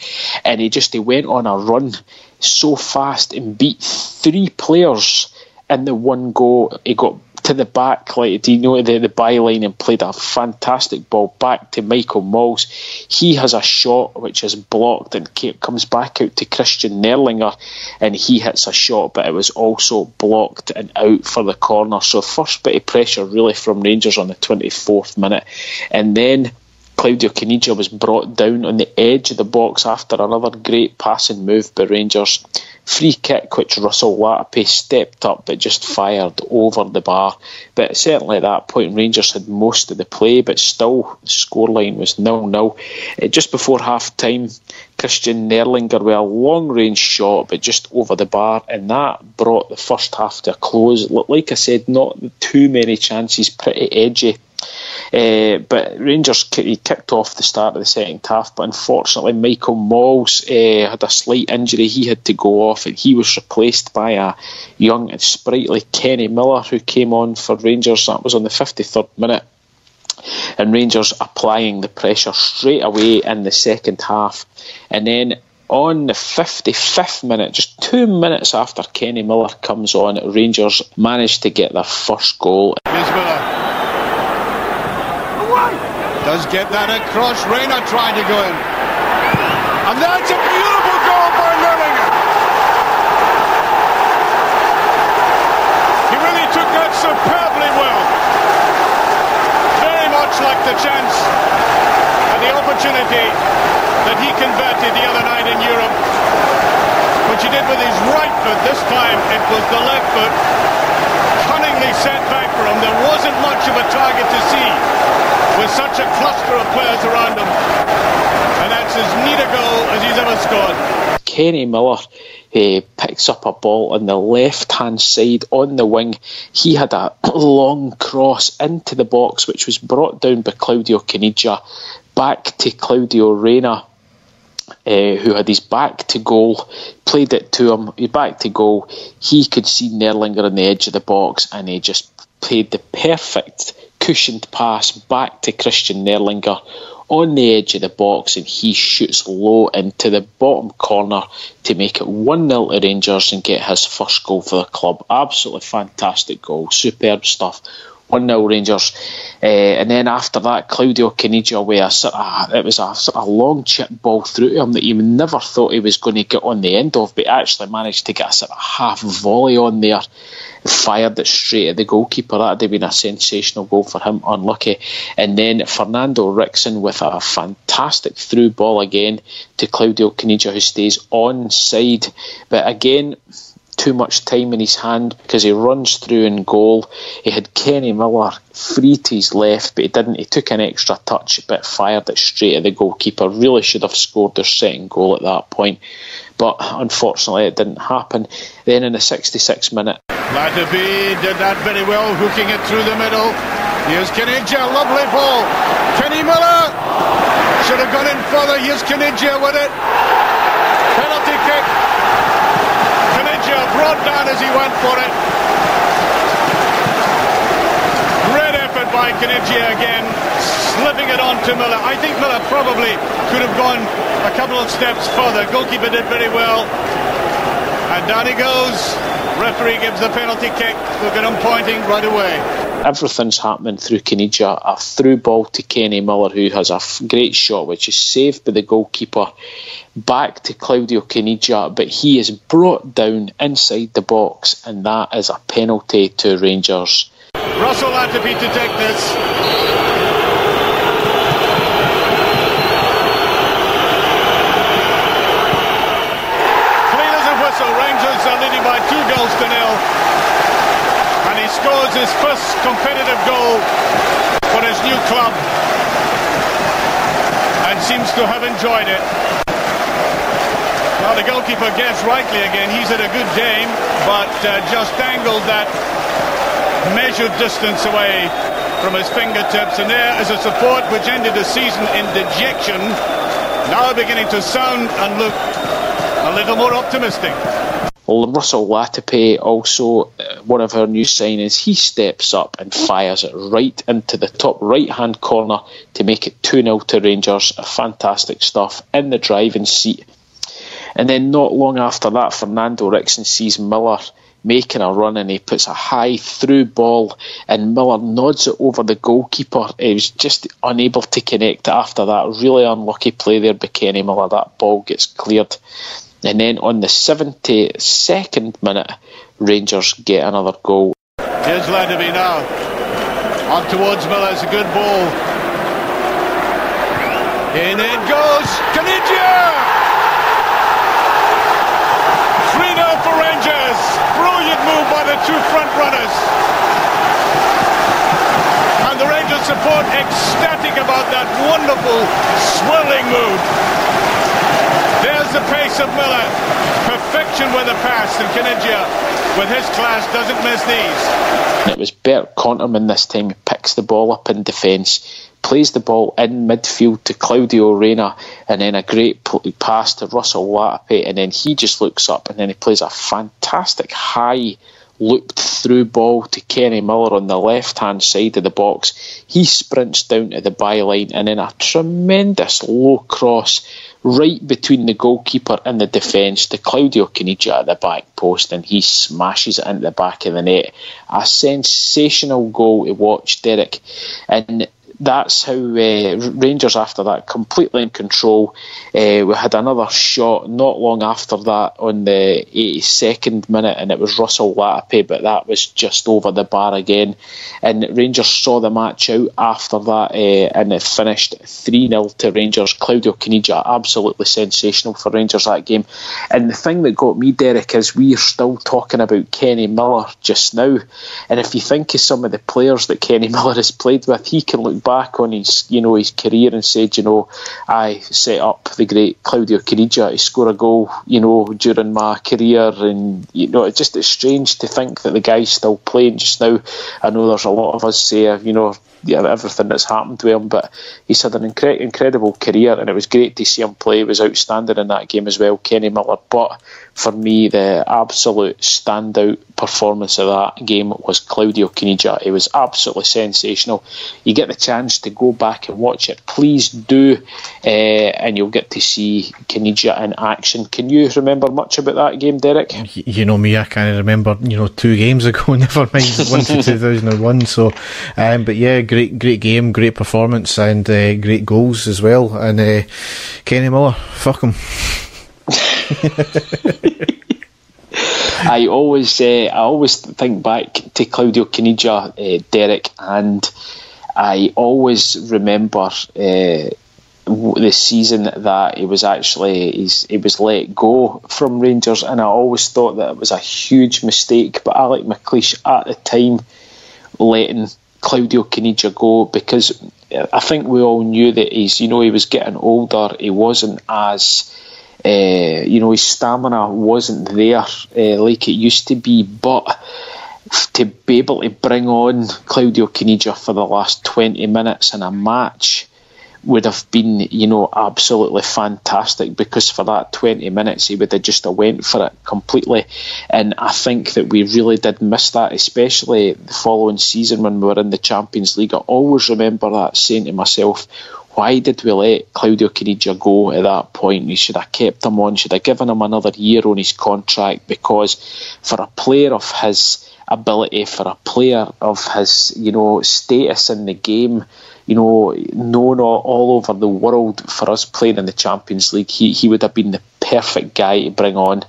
and he went on a run so fast and beat three players in the one go. He got to the back, the byline, and played a fantastic ball back to Michael Malls. He has a shot which is blocked and comes back out to Christian Nerlinger, and he hits a shot, but it was also blocked and out for the corner. So first bit of pressure really from Rangers on the 24th minute, and then Claudio Caniggia was brought down on the edge of the box after another great passing move by Rangers. Free kick which Russell Latipe stepped up but just fired over the bar. But certainly at that point Rangers had most of the play, but still the scoreline was 0-0. Just before half time, Christian Nerlinger with a long range shot but just over the bar, and that brought the first half to a close. Like I said, not too many chances, pretty edgy. But Rangers kicked off the start of the second half, but unfortunately Michael Malls had a slight injury. He had to go off, and he was replaced by a young and sprightly Kenny Miller, who came on for Rangers. That was on the 53rd minute, and Rangers applying the pressure straight away in the second half. And then on the 55th minute, just 2 minutes after Kenny Miller comes on, Rangers managed to get their first goal. Does get that across. Reyna trying to go in. And that's a beautiful goal by Nerlinger. He really took that superbly well. Very much like the chance and the opportunity that he converted the other night in Europe, which he did with his right foot. This time it was the left foot. Cunningly set back for him. There wasn't much of a target to see, with such a cluster of players around him, and that's as neat a goal as he's ever scored. Kenny Miller picks up a ball on the left-hand side on the wing. He had a long cross into the box, which was brought down by Claudio Caniggia, back to Claudio Reyna, who had his back to goal, played it to him, he's back to goal. He could see Nerlinger on the edge of the box, and he just played the perfect cushioned pass back to Christian Nerlinger on the edge of the box, and he shoots low into the bottom corner to make it 1-0 to Rangers and get his first goal for the club. Absolutely fantastic goal, superb stuff. 1-0 Rangers, and then after that, Claudio Caniggia with it was a sort of long chip ball through to him that you never thought he was going to get on the end of, but he actually managed to get a sort of half volley on there, fired it straight at the goalkeeper. That would have been a sensational goal for him, unlucky. And then Fernando Rickson with a fantastic through ball again to Claudio Caniggia, who stays onside, but again, too much time in his hand because he runs through in goal. He had Kenny Miller free to his left, but he didn't. He took an extra touch but fired it straight at the goalkeeper. Really should have scored their second goal at that point, but unfortunately it didn't happen. Then in the 66th minute, Latterby did that very well, hooking it through the middle. Here's Caniggia, lovely ball. Kenny Miller should have gone in further. Here's Caniggia with it. Penalty kick. Brought down as he went for it. Great effort by Caniggia again, slipping it on to Miller. I think Miller probably could have gone a couple of steps further. Goalkeeper did very well. And down he goes. Referee gives the penalty kick. Look at him pointing right away. Everything's happening through Caniggia. A through ball to Kenny Miller, who has a great shot which is saved by the goalkeeper, back to Claudio Caniggia, but he is brought down inside the box, and that is a penalty to Rangers. Russell Latterby to take this. Clean as a whistle. Rangers are leading by 2-0. And he scores his first competitive goal for his new club and seems to have enjoyed it. Well, the goalkeeper guessed rightly again. He's at a good game, but just angled that measured distance away from his fingertips. And there is a support which ended the season in dejection, now beginning to sound and look a little more optimistic. Well, Russell Latterby, also one of our new signings, he steps up and fires it right into the top right-hand corner to make it 2-0 to Rangers. Fantastic stuff in the driving seat. And then not long after that, Fernando Rickson sees Miller making a run and he puts a high through ball and Miller nods it over the goalkeeper. He was just unable to connect after that. Really unlucky play there by Kenny Miller. That ball gets cleared. And then on the 72nd minute, Rangers get another goal. Here's Latterby now. On towards Miller, it's a good ball. In it goes, Caniggia! 3-0 for Rangers. Brilliant move by the two front runners. And the Rangers support ecstatic about that wonderful swirling move. There's the pace of Miller. Perfection with the pass, and Caniggia, with his class, doesn't miss these. It was Bert Conterman this time. He picks the ball up in defence, plays the ball in midfield to Claudio Reyna, and then a great pass to Russell Latterby, and then he just looks up and then he plays a fantastic high looped through ball to Kenny Miller on the left hand side of the box. He sprints down to the byline and then a tremendous low cross right between the goalkeeper and the defence to Claudio Caniggia at the back post, and he smashes it into the back of the net. A sensational goal to watch, Derek. And that's how Rangers, after that, completely in control. We had another shot not long after that on the 82nd minute, and it was Russell Latterby, but that was just over the bar again. And Rangers saw the match out after that, and it finished 3-0 to Rangers. Claudio Caniggia, absolutely sensational for Rangers that game. And the thing that got me, Derek, is we are still talking about Kenny Miller just now. And if you think of some of the players that Kenny Miller has played with, he can look back on his career and said, I set up the great Claudio Caniggia to score a goal, during my career, and it's strange to think that the guy's still playing just now. I know there's a lot of us say, everything that's happened to him, but he's had an incredible career, and it was great to see him play. He was outstanding in that game as well, Kenny Miller. But for me, the absolute standout performance of that game was Claudio Caniggia. It was absolutely sensational. You get the chance to go back and watch it, please do, and you'll get to see Caniggia in action. Can you remember much about that game, Derek? You know me, I can't remember 2 games ago, never mind one to 2001. So, but yeah, great game, great performance, and great goals as well. And Kenny Miller, fuck him. I always think back to Claudio Caniggia, Derek, and I always remember the season that he was let go from Rangers, and I always thought that it was a huge mistake. But Alec McLeish at the time letting Claudio Caniggia go, because I think we all knew that he was getting older. He wasn't as his stamina wasn't there like it used to be, but to be able to bring on Claudio Caniggia for the last 20 minutes in a match would have been, absolutely fantastic, because for that 20 minutes he would have just went for it completely. And I think that we really did miss that, especially the following season when we were in the Champions League. I always remember that, saying to myself, why did we let Claudio Caniggia go at that point? We should have kept him on, should have given him another year on his contract, because for a player of his ability, for a player of his status in the game, known all over the world for us playing in the Champions League, he would have been the perfect guy to bring on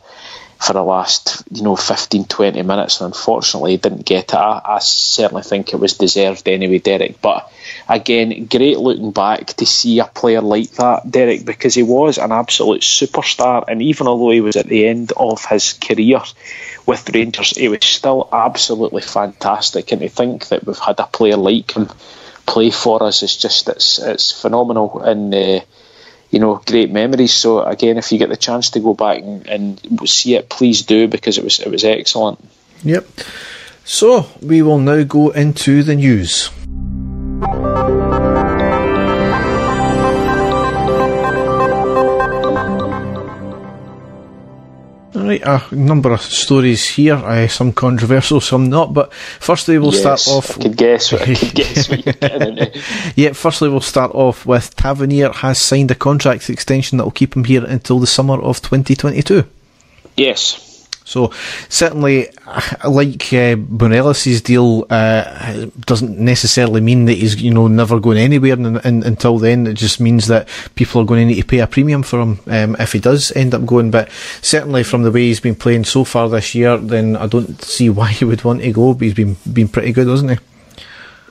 for the last 15-20 minutes, and unfortunately he didn't get it. I certainly think it was deserved anyway, Derek. But again, great looking back to see a player like that, Derek, because he was an absolute superstar, and even although he was at the end of his career with Rangers, he was still absolutely fantastic. And to think that we've had a player like him play for us is just it's phenomenal, and great memories. So again, if you get the chance to go back and see it, please do, because it was excellent. Yep. So we will now go into the news. Alright, a number of stories here, some controversial, some not, but firstly we'll start off... I could guess what you're getting into. Yeah, firstly we'll start off with Tavernier has signed a contract extension that will keep him here until the summer of 2022. Yes. So certainly, like Morelos' deal doesn't necessarily mean that he's never going anywhere until then. It just means that people are going to need to pay a premium for him if he does end up going. But certainly from the way he's been playing so far this year, then I don't see why he would want to go. But he's been pretty good, hasn't he?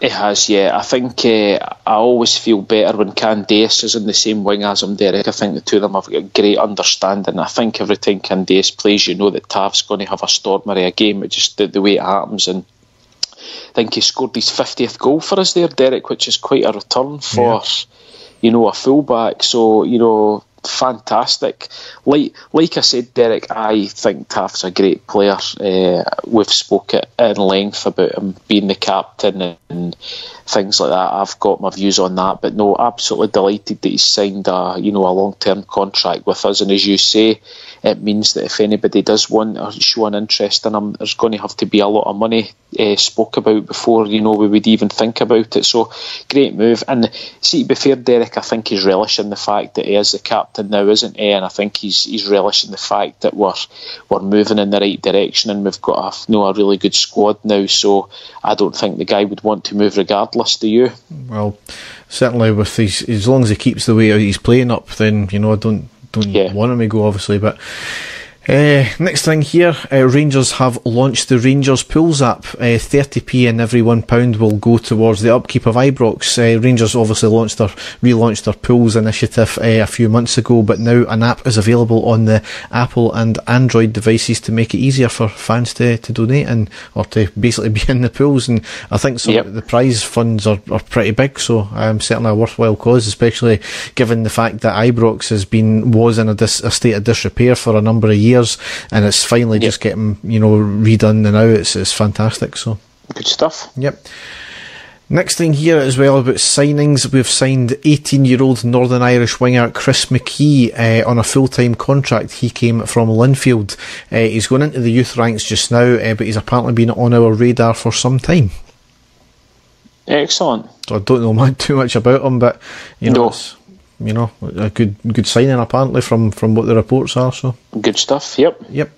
It has, yeah. I think I always feel better when Candace is in the same wing as him, Derek. I think the two of them have got great understanding. I think every time Candace plays, that Tav's going to have a stormer of a game. It's just the way it happens. And I think he scored his 50th goal for us there, Derek, which is quite a return for, a fullback. So, fantastic. Like I said, Derek, I think Taft's a great player. We've spoke at length about him being the captain and things like that. I've got my views on that, but no, absolutely delighted that he's signed a long-term contract with us. And as you say, it means that if anybody does want or show an interest in him, there's going to have to be a lot of money spoke about before we would even think about it. So great move. And see, to be fair, Derek, I think he's relishing the fact that he is the captain now, isn't he? And I think he's relishing the fact that we're moving in the right direction, and we've got a really good squad now. So I don't think the guy would want to move regardless. Do you? Well, certainly with as long as he keeps the way he's playing up, then I don't want him to go, obviously. But next thing here, Rangers have launched the Rangers Pools app. 30p in every £1 will go towards the upkeep of Ibrox. Rangers obviously relaunched their Pools initiative a few months ago, but now an app is available on the Apple and Android devices to make it easier for fans to donate or to basically be in the pools. And I think the prize funds are pretty big, so certainly a worthwhile cause, especially given the fact that Ibrox was in a state of disrepair for a number of years. And it's finally just getting redone, and now it's fantastic. So good stuff. Yep. Next thing here as well about signings, we've signed 18-year-old Northern Irish winger Chris McKee on a full-time contract. He came from Linfield. He's going into the youth ranks just now, but he's apparently been on our radar for some time. Excellent. So I don't know too much about him, but it's, a good signing apparently from what the reports are. So good stuff. Yep.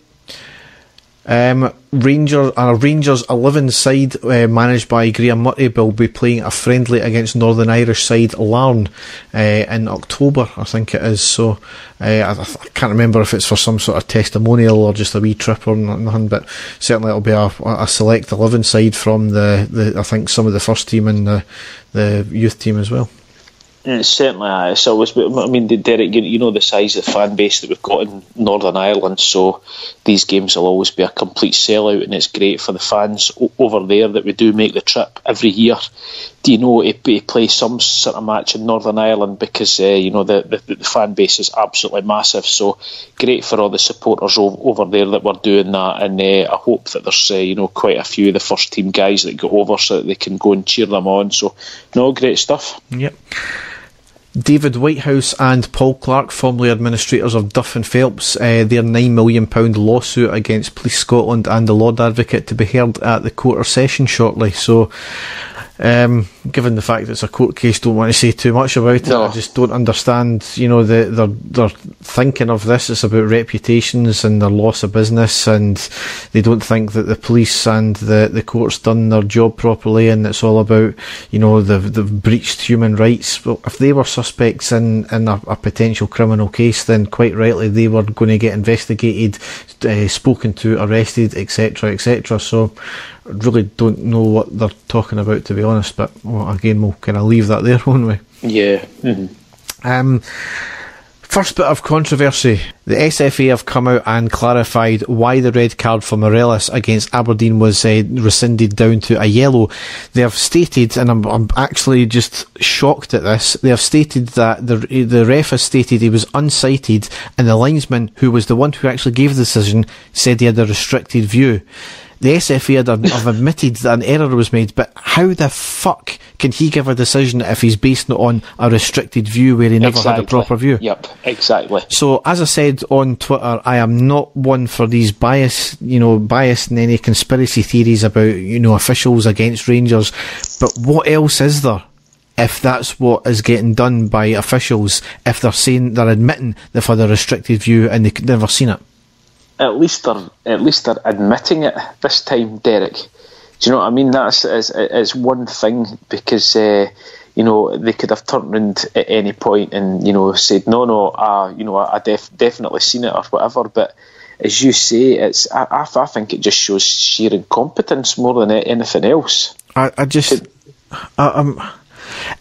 Rangers 11 side managed by Graham Murray will be playing a friendly against Northern Irish side Larne in October, I think it is. So I can't remember if it's for some sort of testimonial or just a wee trip or nothing, but certainly it'll be a select 11 side from the I think some of the first team and the youth team as well. Certainly, it's always. I mean, Derek, you know the size of the fan base that we've got in Northern Ireland, so these games will always be a complete sellout, and it's great for the fans over there that we do make the trip every year. Do you know to play some sort of match in Northern Ireland because the fan base is absolutely massive. So great for all the supporters over there that we're doing that, and I hope that there's quite a few of the first team guys that go over so that they can go and cheer them on. So great stuff. Yep. David Whitehouse and Paul Clark, formerly administrators of Duff and Phelps, their £9 million lawsuit against Police Scotland and the Lord Advocate to be heard at the Quarter Session shortly. So, given the fact that it's a court case, don't want to say too much about it. I just don't understand, they're thinking of this. It's about reputations and their loss of business, and they don't think that the police and the court's done their job properly, and it's all about, they've breached human rights. Well, if they were suspects in a potential criminal case, then quite rightly they were going to get investigated, spoken to, arrested, etc, etc. So I really don't know what they're talking about, to be honest, but again, we'll kind of leave that there, won't we? Yeah. Mm-hmm. First bit of controversy. The SFA have come out and clarified why the red card for Morelos against Aberdeen was rescinded down to a yellow. They have stated, and I'm actually just shocked at this, they have stated that the ref has stated he was unsighted, and the linesman, who was the one who actually gave the decision, said he had a restricted view. The SFA have admitted that an error was made, but how the fuck can he give a decision if he's based it on a restricted view where he never had a proper view? Yep, exactly. So, as I said on Twitter, I am not one for these bias and any conspiracy theories about, officials against Rangers, but what else is there? If that's what is getting done by officials, if they're admitting they've had a restricted view and they've never seen it. At least they're admitting it this time, Derek. Do you know what I mean? That's one thing, because they could have turned around at any point and said I definitely seen it or whatever. But as you say, I think it just shows sheer incompetence more than anything else.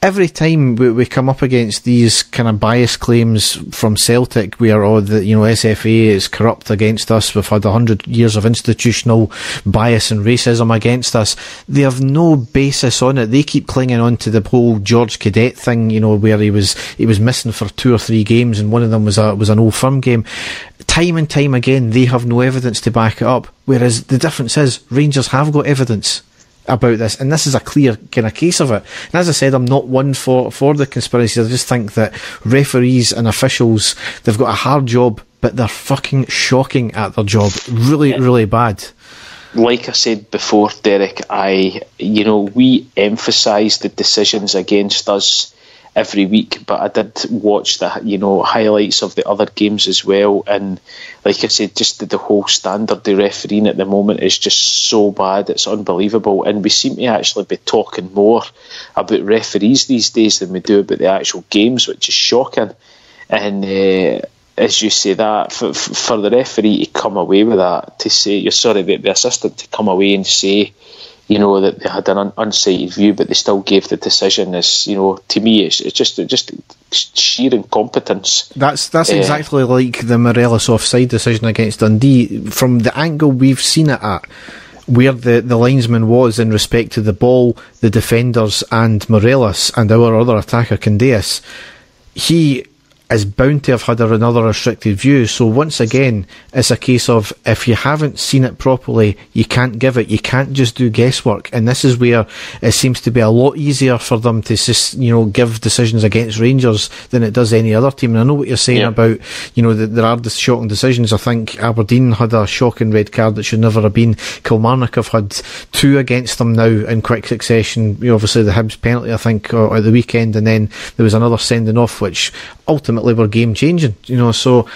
Every time we come up against these kind of bias claims from Celtic, where SFA is corrupt against us, we've had 100 years of institutional bias and racism against us, they have no basis on it. They keep clinging on to the whole George Cadet thing, where he was missing for 2 or 3 games, and one of them was an Old Firm game. Time and time again, they have no evidence to back it up, whereas the difference is Rangers have got evidence about this, and this is a clear kind of case of it. And as I said, I'm not one for the conspiracy. I just think that referees and officials, they've got a hard job, but they're fucking shocking at their job. Really, really bad. Like I said before, Derek, we emphasise the decisions against us every week, but I did watch the highlights of the other games as well, and like I said, just the whole standard of refereeing at the moment is just so bad, it's unbelievable, and we seem to actually be talking more about referees these days than we do about the actual games, which is shocking. And as you say, that for the referee to come away with that, to say, the assistant to come away and say that they had an unsighted view, but they still gave the decision, is, to me, it's just sheer incompetence. That's exactly like the Morelos offside decision against Dundee. From the angle we've seen it at, where the linesman was in respect to the ball, the defenders, and Morelos, and our other attacker, Candeas, he is bound to have had another restricted view. So once again, it's a case of, if you haven't seen it properly, you can't give it. You can't just do guesswork. And this is where it seems to be a lot easier for them to just, give decisions against Rangers than it does any other team. And I know what you're saying about, that there are shocking decisions. I think Aberdeen had a shocking red card that should never have been. Kilmarnock have had 2 against them now in quick succession. Obviously the Hibs penalty, I think, at the weekend, and then there was another sending off, which ultimately were game changing. So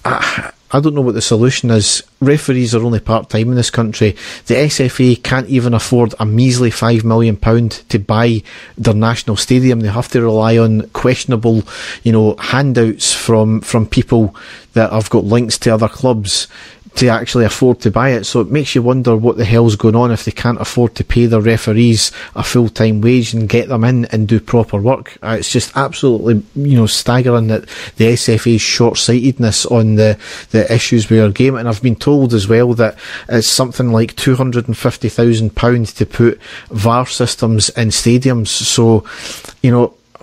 I don't know what the solution is. Referees are only part-time in this country. The SFA can't even afford a measly £5 million to buy their national stadium. They have to rely on questionable, handouts from people that have got links to other clubs to actually afford to buy it. So it makes you wonder what the hell's going on if they can't afford to pay their referees a full-time wage and get them in and do proper work. It's just absolutely, staggering that the SFA's short-sightedness on the issues with our game. And I've been told as well that it's something like £250,000 to put VAR systems in stadiums. So,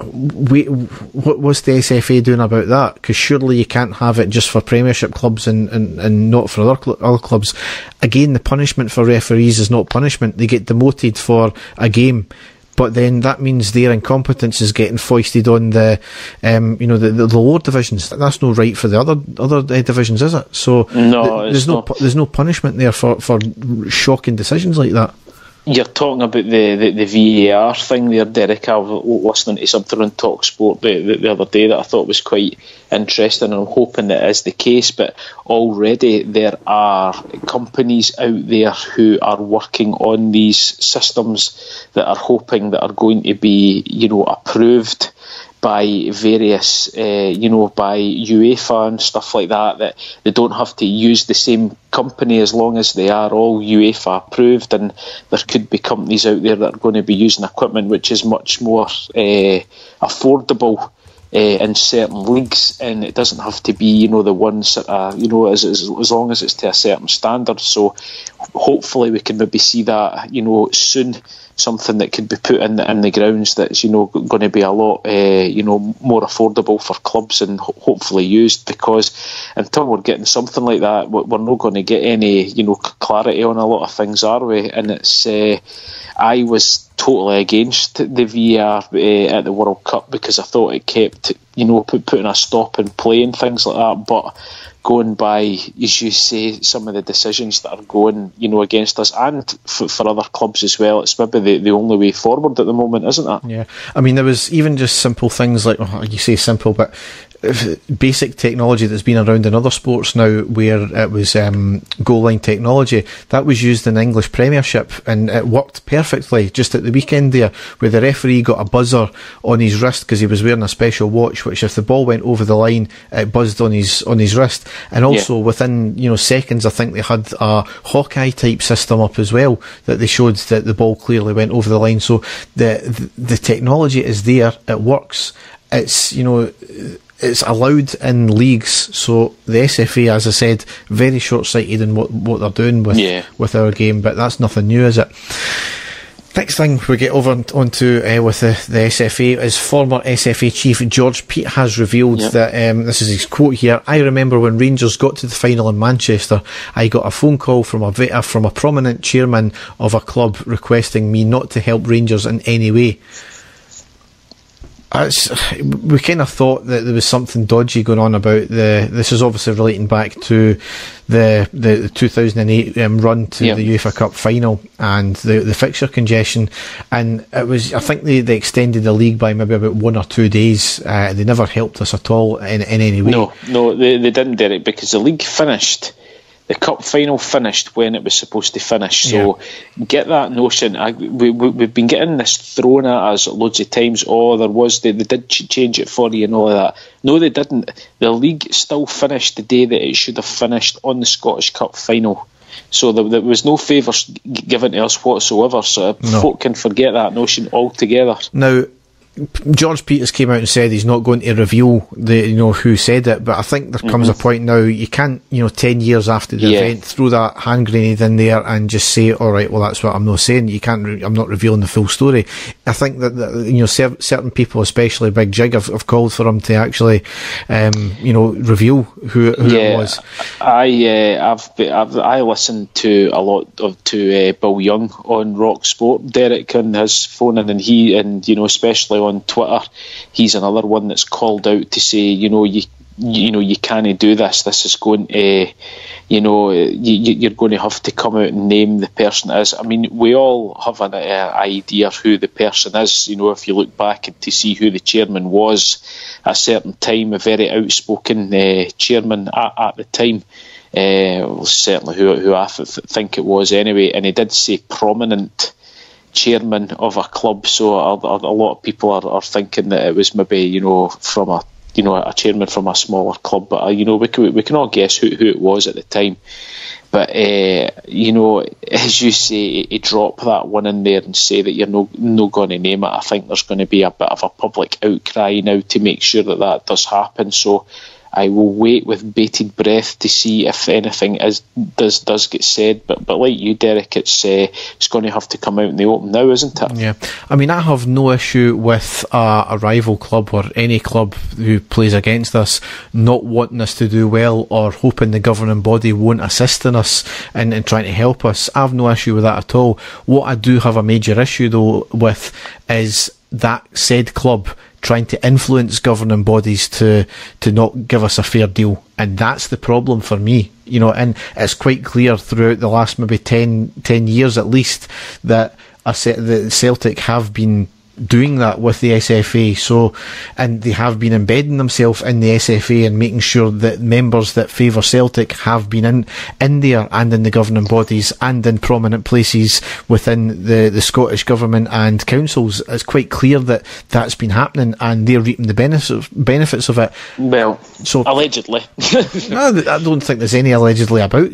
what's the SFA doing about that? Because surely you can't have it just for Premiership clubs and not for other clubs. Again, the punishment for referees is not punishment. They get demoted for a game, but then that means their incompetence is getting foisted on the lower divisions. That's no right for the other divisions, is it? So no, there's no punishment there for shocking decisions like that. You're talking about the VAR thing there, Derek. I was listening to something on Talk Sport the other day that I thought was quite interesting, and I'm hoping that is the case. But already there are companies out there who are working on these systems that are hoping that are going to be, approved by various, by UEFA and stuff like that they don't have to use the same company as long as they are all UEFA approved. And there could be companies out there that are going to be using equipment which is much more affordable in certain leagues, and it doesn't have to be, the ones that are, as long as it's to a certain standard. So hopefully we can maybe see that, soon. Something that could be put in the grounds that's going to be a lot more affordable for clubs and hopefully used, because until we're getting something like that, we're not going to get any clarity on a lot of things, are we? And it's I was totally against the VAR at the World Cup because I thought it kept putting a stop in play and things like that, but going by, as you say, some of the decisions that are going, against us and for other clubs as well, it's maybe the only way forward at the moment, isn't it? Yeah, I mean, there was even just simple things like, you say simple, but basic technology that's been around in other sports now, where it was goal line technology that was used in the English Premiership, and it worked perfectly just at the weekend there, where the referee got a buzzer on his wrist because he was wearing a special watch, which if the ball went over the line, it buzzed on his wrist. And also within seconds, I think they had a Hawkeye type system up as well that they showed that the ball clearly went over the line. So the technology is there, it works, it's it's allowed in leagues. So the SFA, as I said, very short-sighted in what they're doing with our game, but that's nothing new, is it? Next thing we get over onto with the SFA is former SFA chief George Peat has revealed that, this is his quote here, "I remember when Rangers got to the final in Manchester, I got a phone call from a prominent chairman of a club requesting me not to help Rangers in any way." We kind of thought that there was something dodgy going on about this is obviously relating back to the 2008 run to the UEFA Cup final and the fixture congestion, and it was, I think they extended the league by maybe about 1 or 2 days. They never helped us at all in any way. No, they didn't, Derek, because the league finished. The cup final finished when it was supposed to finish. So get that notion. We've been getting this thrown at us loads of times. They did change it for you and all of that. No, they didn't. The league still finished the day that it should have finished, on the Scottish Cup final. So there was no favours given to us whatsoever. So folk can forget that notion altogether. Now, George Peters came out and said he's not going to reveal who said it, but I think there comes a point now you can't 10 years after the event throw that hand grenade in there and just say, all right, well, that's what I'm not saying. You can't. I'm not revealing the full story. I think that certain people, especially Big Jig, have called for him to actually reveal who it was. I listened to a lot to Bill Young on Rock Sport, Derek, on his phone, and especially on Twitter, he's another one that's called out to say, you can't do this. This is going to, you're going to have to come out and name the person it is. I mean, we all have an idea of who the person is. If you look back and to see who the chairman was at a certain time, a very outspoken chairman at the time. Certainly who I think it was anyway, and he did say prominent chairman of a club, so a lot of people are thinking that it was maybe from a chairman from a smaller club, but we can all guess who it was at the time. But as you say, he drop that one in there and say that you're no going to name it. I think there's going to be a bit of a public outcry now to make sure that does happen. So I will wait with bated breath to see if anything does get said. But like you, Derek, it's going to have to come out in the open now, isn't it? Yeah. I mean, I have no issue with a rival club or any club who plays against us not wanting us to do well or hoping the governing body won't assist in us and trying to help us. I have no issue with that at all. What I do have a major issue, though, with is that said club trying to influence governing bodies to not give us a fair deal, and that's the problem for me. And it's quite clear throughout the last maybe 10 years at least that the Celtic have been doing that with the SFA, and they have been embedding themselves in the SFA and making sure that members that favour Celtic have been in there and in the governing bodies and in prominent places within the Scottish Government and councils. It's quite clear that that's been happening and they're reaping the benefits of it. Well, allegedly. No, I don't think there's any allegedly about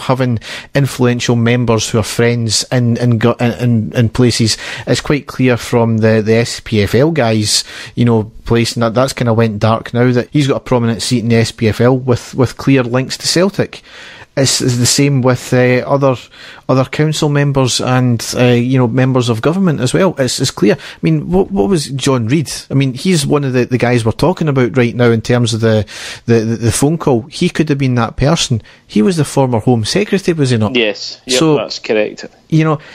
having influential members who are friends in places. It's quite clear from the SPFL guys, place, and that's kind of went dark now, that he's got a prominent seat in the SPFL with clear links to Celtic. It's the same with other council members and members of government as well. It's clear. I mean, what was John Reid? I mean, he's one of the guys we're talking about right now in terms of the phone call. He could have been that person. He was the former Home Secretary, was he not? Yes, so, that's correct.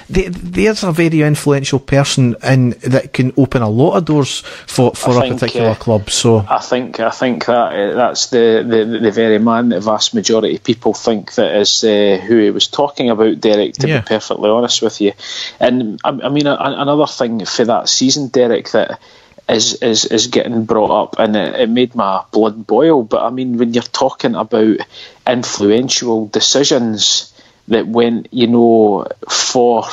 There's a very influential person that can open a lot of doors for a particular club. So I think that's the very man that vast majority of people think that is who he was talking about, Derek, to be perfectly honest with you. And I mean, another thing for that season, Derek, that is getting brought up, and it made my blood boil. But I mean, when you're talking about influential decisions that went, for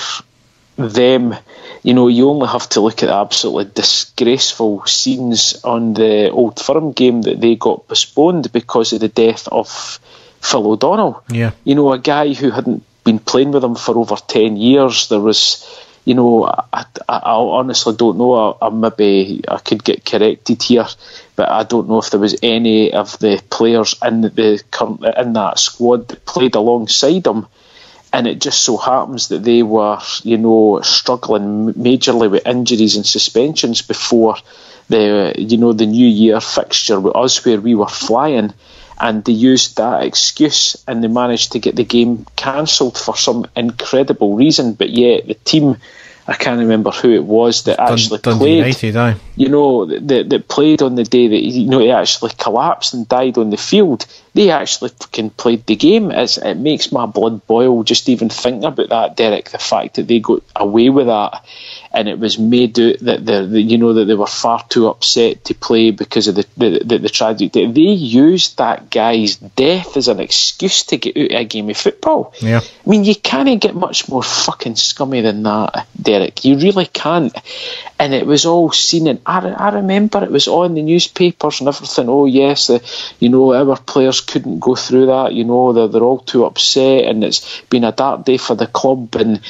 them, you only have to look at the absolutely disgraceful scenes on the Old Firm game that they got postponed because of the death of Phil O'Donnell. Yeah. A guy who hadn't been playing with him for over 10 years. There was, I honestly don't know. Maybe I could get corrected here, but I don't know if there was any of the players in that squad that played alongside him. And it just so happens that they were, struggling majorly with injuries and suspensions before the New Year fixture with us, where we were flying. And they used that excuse and they managed to get the game cancelled for some incredible reason. But yet the team, I can't remember who it was that actually Dundee played. United, aye. That played on the day that he actually collapsed and died on the field. They actually fucking played the game. It makes my blood boil just even thinking about that, Derek. The fact that they got away with that, and it was made out that that they were far too upset to play because of the tragedy. They used that guy's death as an excuse to get out of a game of football. Yeah. I mean, you can't get much more fucking scummy than that, Derek. You really can't. And it was all seen, and I remember it was on the newspapers and everything. Oh yes, our players couldn't go through that. They're all too upset, and it's been a dark day for the club. And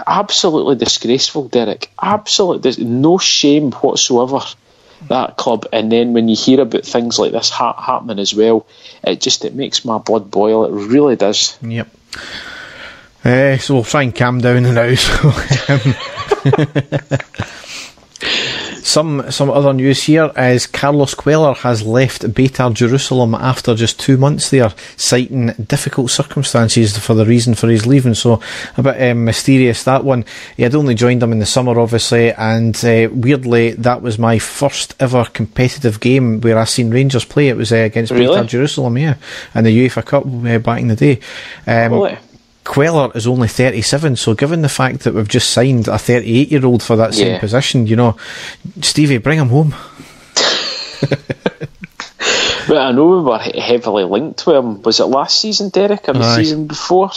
absolutely disgraceful, Derek. Absolutely, no shame whatsoever. That club. And then when you hear about things like this happening as well, it makes my blood boil. It really does. Yep. So we'll try and calm down now. Some other news here is Carlos Cuellar has left Beta Jerusalem after just 2 months there, citing difficult circumstances for the reason for his leaving. So a bit mysterious, that one. He had only joined them in the summer, obviously, and weirdly that was my first ever competitive game where I seen Rangers play. It was against Beta Jerusalem, in the UEFA Cup back in the day. Really? Cuellar is only 37, so given the fact that we've just signed a 38-year-old for that same position, Stevie, bring him home. But I know we were heavily linked with him. Was it last season, Derek, or the season before?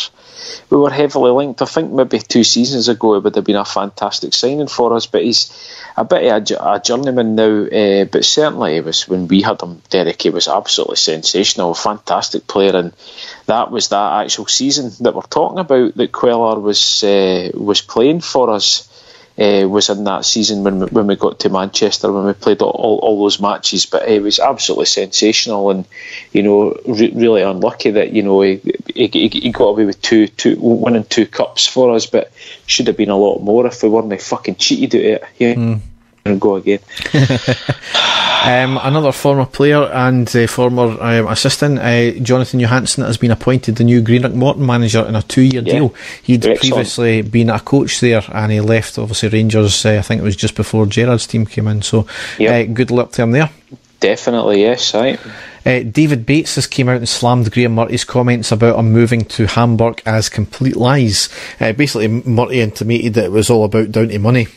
We were heavily linked. I think maybe 2 seasons ago it would have been a fantastic signing for us, but he's a bit of a journeyman now, but certainly it was when we had him, Derek, he was absolutely sensational, a fantastic player, and that was that actual season that we're talking about that Cuellar was playing for us. Was in that season when we got to Manchester, when we played all those matches. But it was absolutely sensational, and really unlucky that he got away with winning 2 cups for us, but should have been a lot more if we weren't fucking cheated at it. And go again. Another former player and former assistant, Jonathan Johansson, has been appointed the new Greenock Morton manager in a 2-year deal. He'd previously been a coach there, and he left obviously Rangers, I think it was just before Gerrard's team came in, so good luck to him there. Definitely, yes, right. David Bates has came out and slammed Graham Murty's comments about him moving to Hamburg as complete lies. Basically, Murty intimated that it was all about down to money.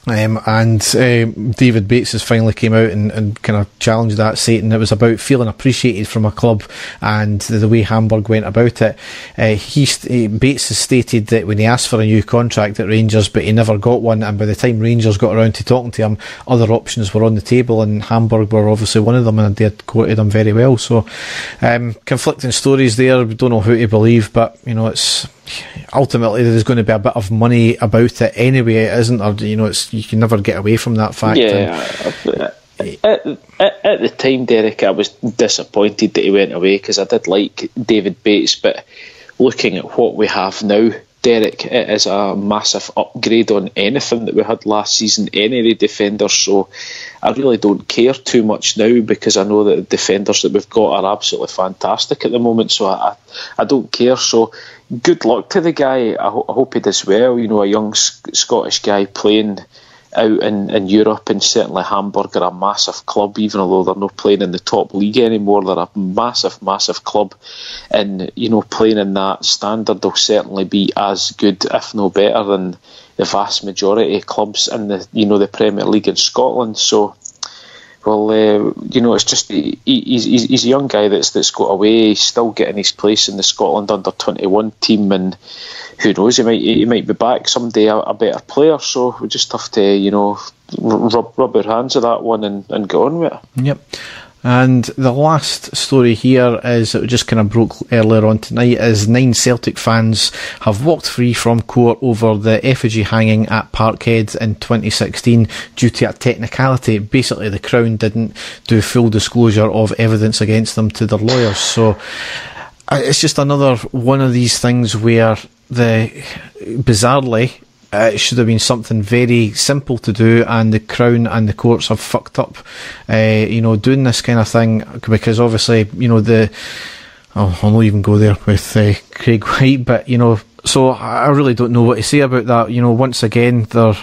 David Bates has finally came out and kind of challenged that, saying it was about feeling appreciated from a club and the way Hamburg went about it. Bates has stated that when he asked for a new contract at Rangers, but he never got one, and by the time Rangers got around to talking to him, other options were on the table, and Hamburg were obviously one of them, and they had quoted him very well. So conflicting stories there. We don't know who to believe, but it's ultimately there's going to be a bit of money about it anyway, it isn't there? You can never get away from that fact. At the time, Derek, I was disappointed that he went away, because I did like David Bates, but looking at what we have now, Derek, it is a massive upgrade on anything that we had last season, any of the defenders, so I really don't care too much now, because I know that the defenders that we've got are absolutely fantastic at the moment, so I don't care. So good luck to the guy. I hope he does well. A young Scottish guy playing out in Europe, and certainly Hamburg are a massive club, even though they're not playing in the top league anymore. They're a massive club, and playing in that standard, they'll certainly be as good, if no better, than the vast majority of clubs in the Premier League in Scotland. So it's just he's a young guy that's got away. He's still getting his place in the Scotland under-21 team, and who knows, he might be back someday a better player. So we just have to rub our hands at that one and get on with it. Yep. And the last story here is, it just kind of broke earlier on tonight, is 9 Celtic fans have walked free from court over the effigy hanging at Parkhead in 2016 due to a technicality. Basically, the Crown didn't do full disclosure of evidence against them to their lawyers. So it's just another one of these things where bizarrely, it should have been something very simple to do, and the Crown and the courts have fucked up, doing this kind of thing, because obviously, I'll not even go there with Craig White, but, so I really don't know what to say about that. Once again, there are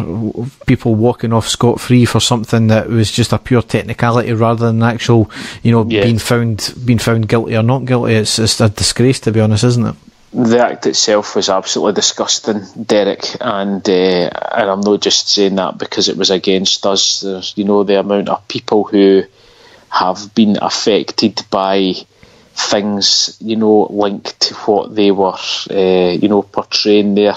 people walking off scot-free for something that was just a pure technicality rather than actual, being found guilty or not guilty. It's a disgrace, to be honest, isn't it? The act itself was absolutely disgusting, Derek, and I'm not just saying that because it was against us. There's, the amount of people who have been affected by things, linked to what they were, portraying there.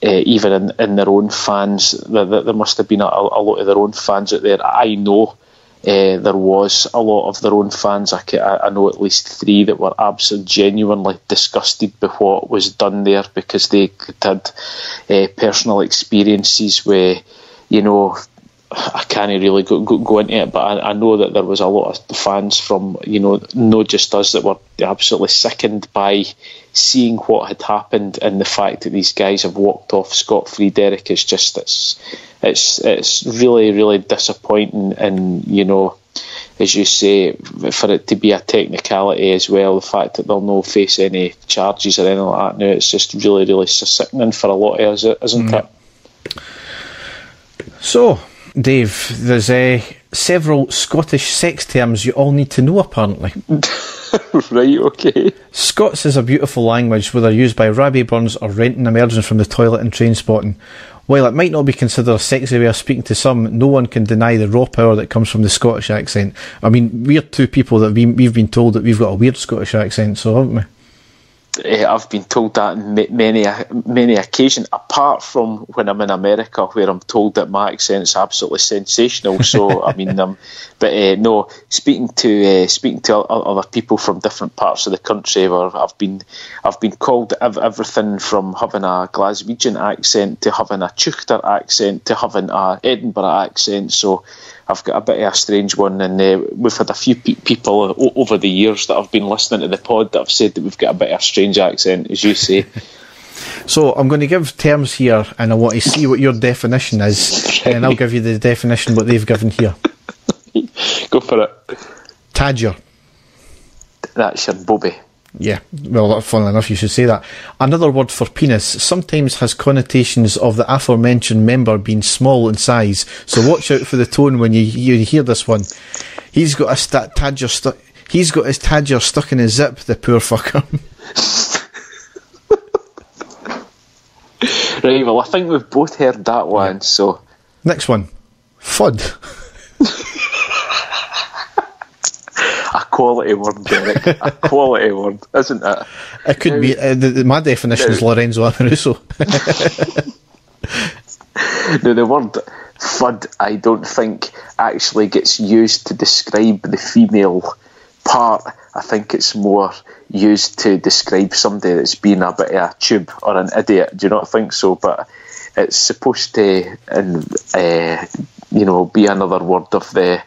even in their own fans, there must have been a lot of their own fans out there. I know there was a lot of their own fans. I know at least 3 that were absolutely genuinely disgusted by what was done there, because they had personal experiences where, I can't really go into it, but I know that there was a lot of fans from, not just us, that were absolutely sickened by seeing what had happened, and the fact that these guys have walked off scot-free. Derek, is just it's really, really disappointing, and as you say, for it to be a technicality as well, the fact that they'll not face any charges or anything like that now, it's just really, really sickening for a lot of us, isn't it? So, Dave, there's several Scottish sex terms you all need to know, apparently. Right, okay. Scots is a beautiful language, whether used by rabbi burns or renting emerging from the toilet in train spotting. While it might not be considered a sexy way of speaking to some, no one can deny the raw power that comes from the Scottish accent. I mean, we're 2 people that we've been told that we've got a weird Scottish accent, so haven't we? I've been told that on many occasions, apart from when I'm in America, where I'm told that my accent's absolutely sensational. So I mean, no, speaking to other people from different parts of the country, where I've been called everything from having a Glaswegian accent to having a Teuchter accent to having a Edinburgh accent. So I've got a bit of a strange one, and we've had a few people over the years that have been listening to the pod that have said that we've got a bit of a strange accent, as you say. So I'm going to give terms here, and I want to see what your definition is, and I'll give you the definition what they've given here. Go for it. Tadger. That's your bobby. Yeah, well, funnily enough, you should say that. Another word for penis sometimes has connotations of the aforementioned member being small in size, so watch out for the tone when you hear this one. He's got his tadger stuck in his zip, the poor fucker. Right, well, I think we've both heard that one, so... Next one. Fud. A quality word, Derek. A quality word, isn't it? It could be. My definition is Lorenzo Amoruso. Now, the word fud, I don't think, actually gets used to describe the female part. I think it's more used to describe somebody that's been a bit of a tube or an idiot. Do you not think so? But it's supposed to, be another word of the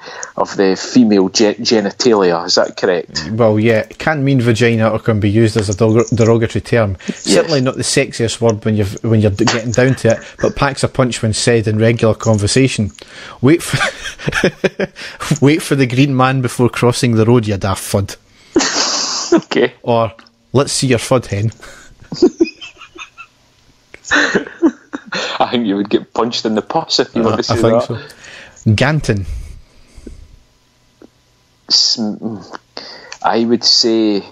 female genitalia. Is that correct? Well, yeah, it can mean vagina or can be used as a derogatory term. Yes. Certainly not the sexiest word when you're getting down to it, but packs a punch when said in regular conversation. Wait for the green man before crossing the road, you daft fud. Okay. Or, let's see your fud, hen. I think you would get punched in the puss if you were to say that. I think so. Gantin. I would say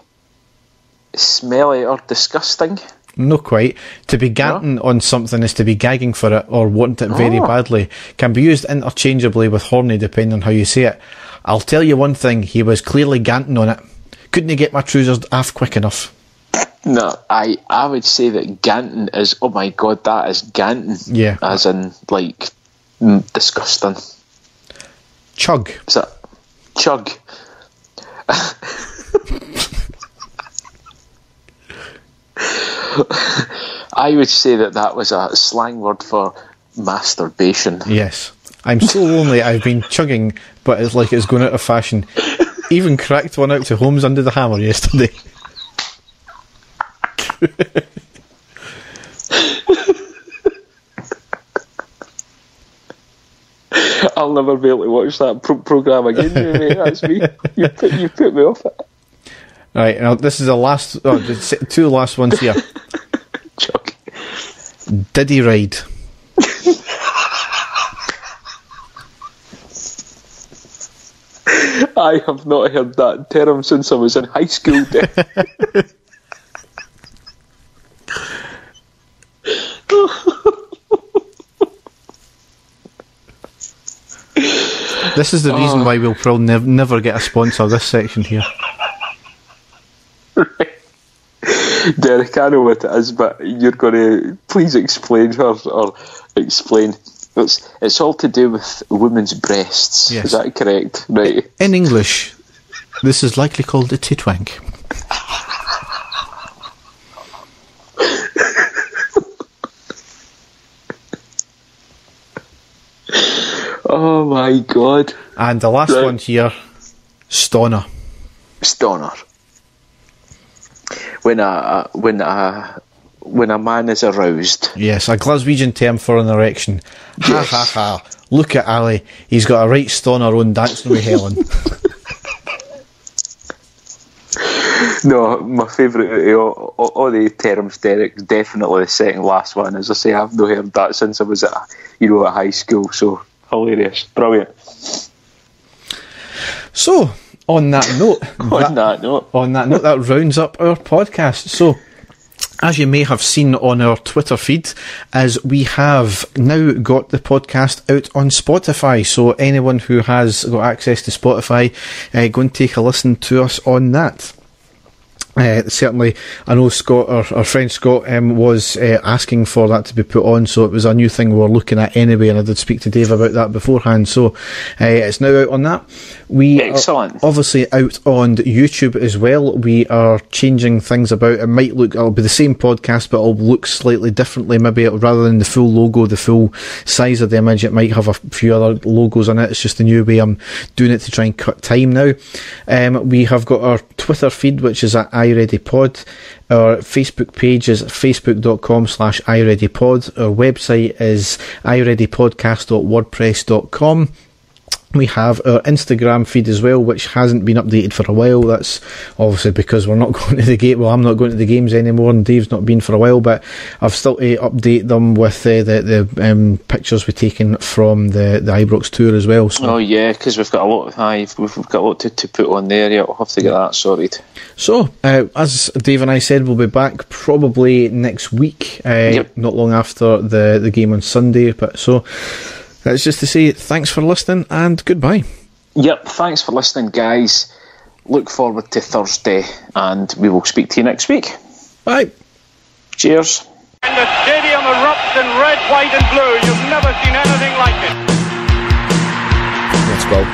smelly or disgusting. No, quite. To be ganting on something is to be gagging for it or want it very badly. Can be used interchangeably with horny depending on how you say it. I'll tell you one thing, he was clearly ganting on it. Couldn't he get my trousers off quick enough? No, I would say that ganting is, oh my god, that is ganting. Yeah. As in, like, disgusting. Chug. Is that chug? I would say that was a slang word for masturbation. Yes. I'm so lonely I've been chugging, but it's like it's going out of fashion. Even cracked one out to Holmes Under the Hammer yesterday. I'll never be able to watch that programme again, mate. That's me. You put me off it. Right, now this is the last, two last ones here. Chuck. Diddy ride. I have not heard that term since I was in high school. This is the reason why we'll probably never get a sponsor this section here. Right. Derek, I know what it is, but you're going to please explain or explain. It's all to do with women's breasts. Yes. Is that correct? Right. In English, this is likely called a titwank. Oh my God. And the last one here, stoner. Stoner. When a man is aroused. Yes, a Glaswegian term for an erection. Ha ha ha. Look at Ali. He's got a right stoner on dancing with Helen. No, my favourite all the terms, Derek, definitely the second last one. As I say, I've not heard that since I was at high school, so hilarious. Brilliant. So, on that note, that rounds up our podcast. So, as you may have seen on our Twitter feed, as we have now got the podcast out on Spotify. So anyone who has got access to Spotify, go and take a listen to us on that. Certainly, I know Scott, our friend Scott, was asking for that to be put on, so it was a new thing we were looking at anyway, and I did speak to Dave about that beforehand, so it's now out on that. We Excellent. are obviously out on YouTube as well. We are changing things about. It'll be the same podcast, but it'll look slightly differently. Maybe rather than the full logo, the full size of the image, it might have a few other logos on it. It's just a new way I'm doing it to try and cut time now. We have got our Twitter feed, which is at iReadyPod. Our Facebook page is facebook.com/iReadyPod. Our website is iReadyPodcast.wordpress.com. We have our Instagram feed as well, which hasn't been updated for a while. That's obviously because we're not going to the game. Well, I'm not going to the games anymore, and Dave's not been for a while. But I've still to update them with the pictures we've taken from the Ibrox tour as well. So. Oh yeah, because we've got a lot. We've got a lot to put on there. Yeah, we'll have to get that sorted. So, as Dave and I said, we'll be back probably next week. Not long after the game on Sunday. But so. That's just to say thanks for listening and goodbye. Yep, thanks for listening, guys. Look forward to Thursday, and we will speak to you next week. Bye. Cheers. And the stadium erupts in red, white and blue. You've never seen anything like it. Let's go.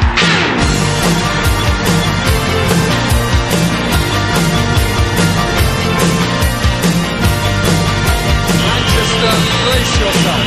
Manchester, brace yourself.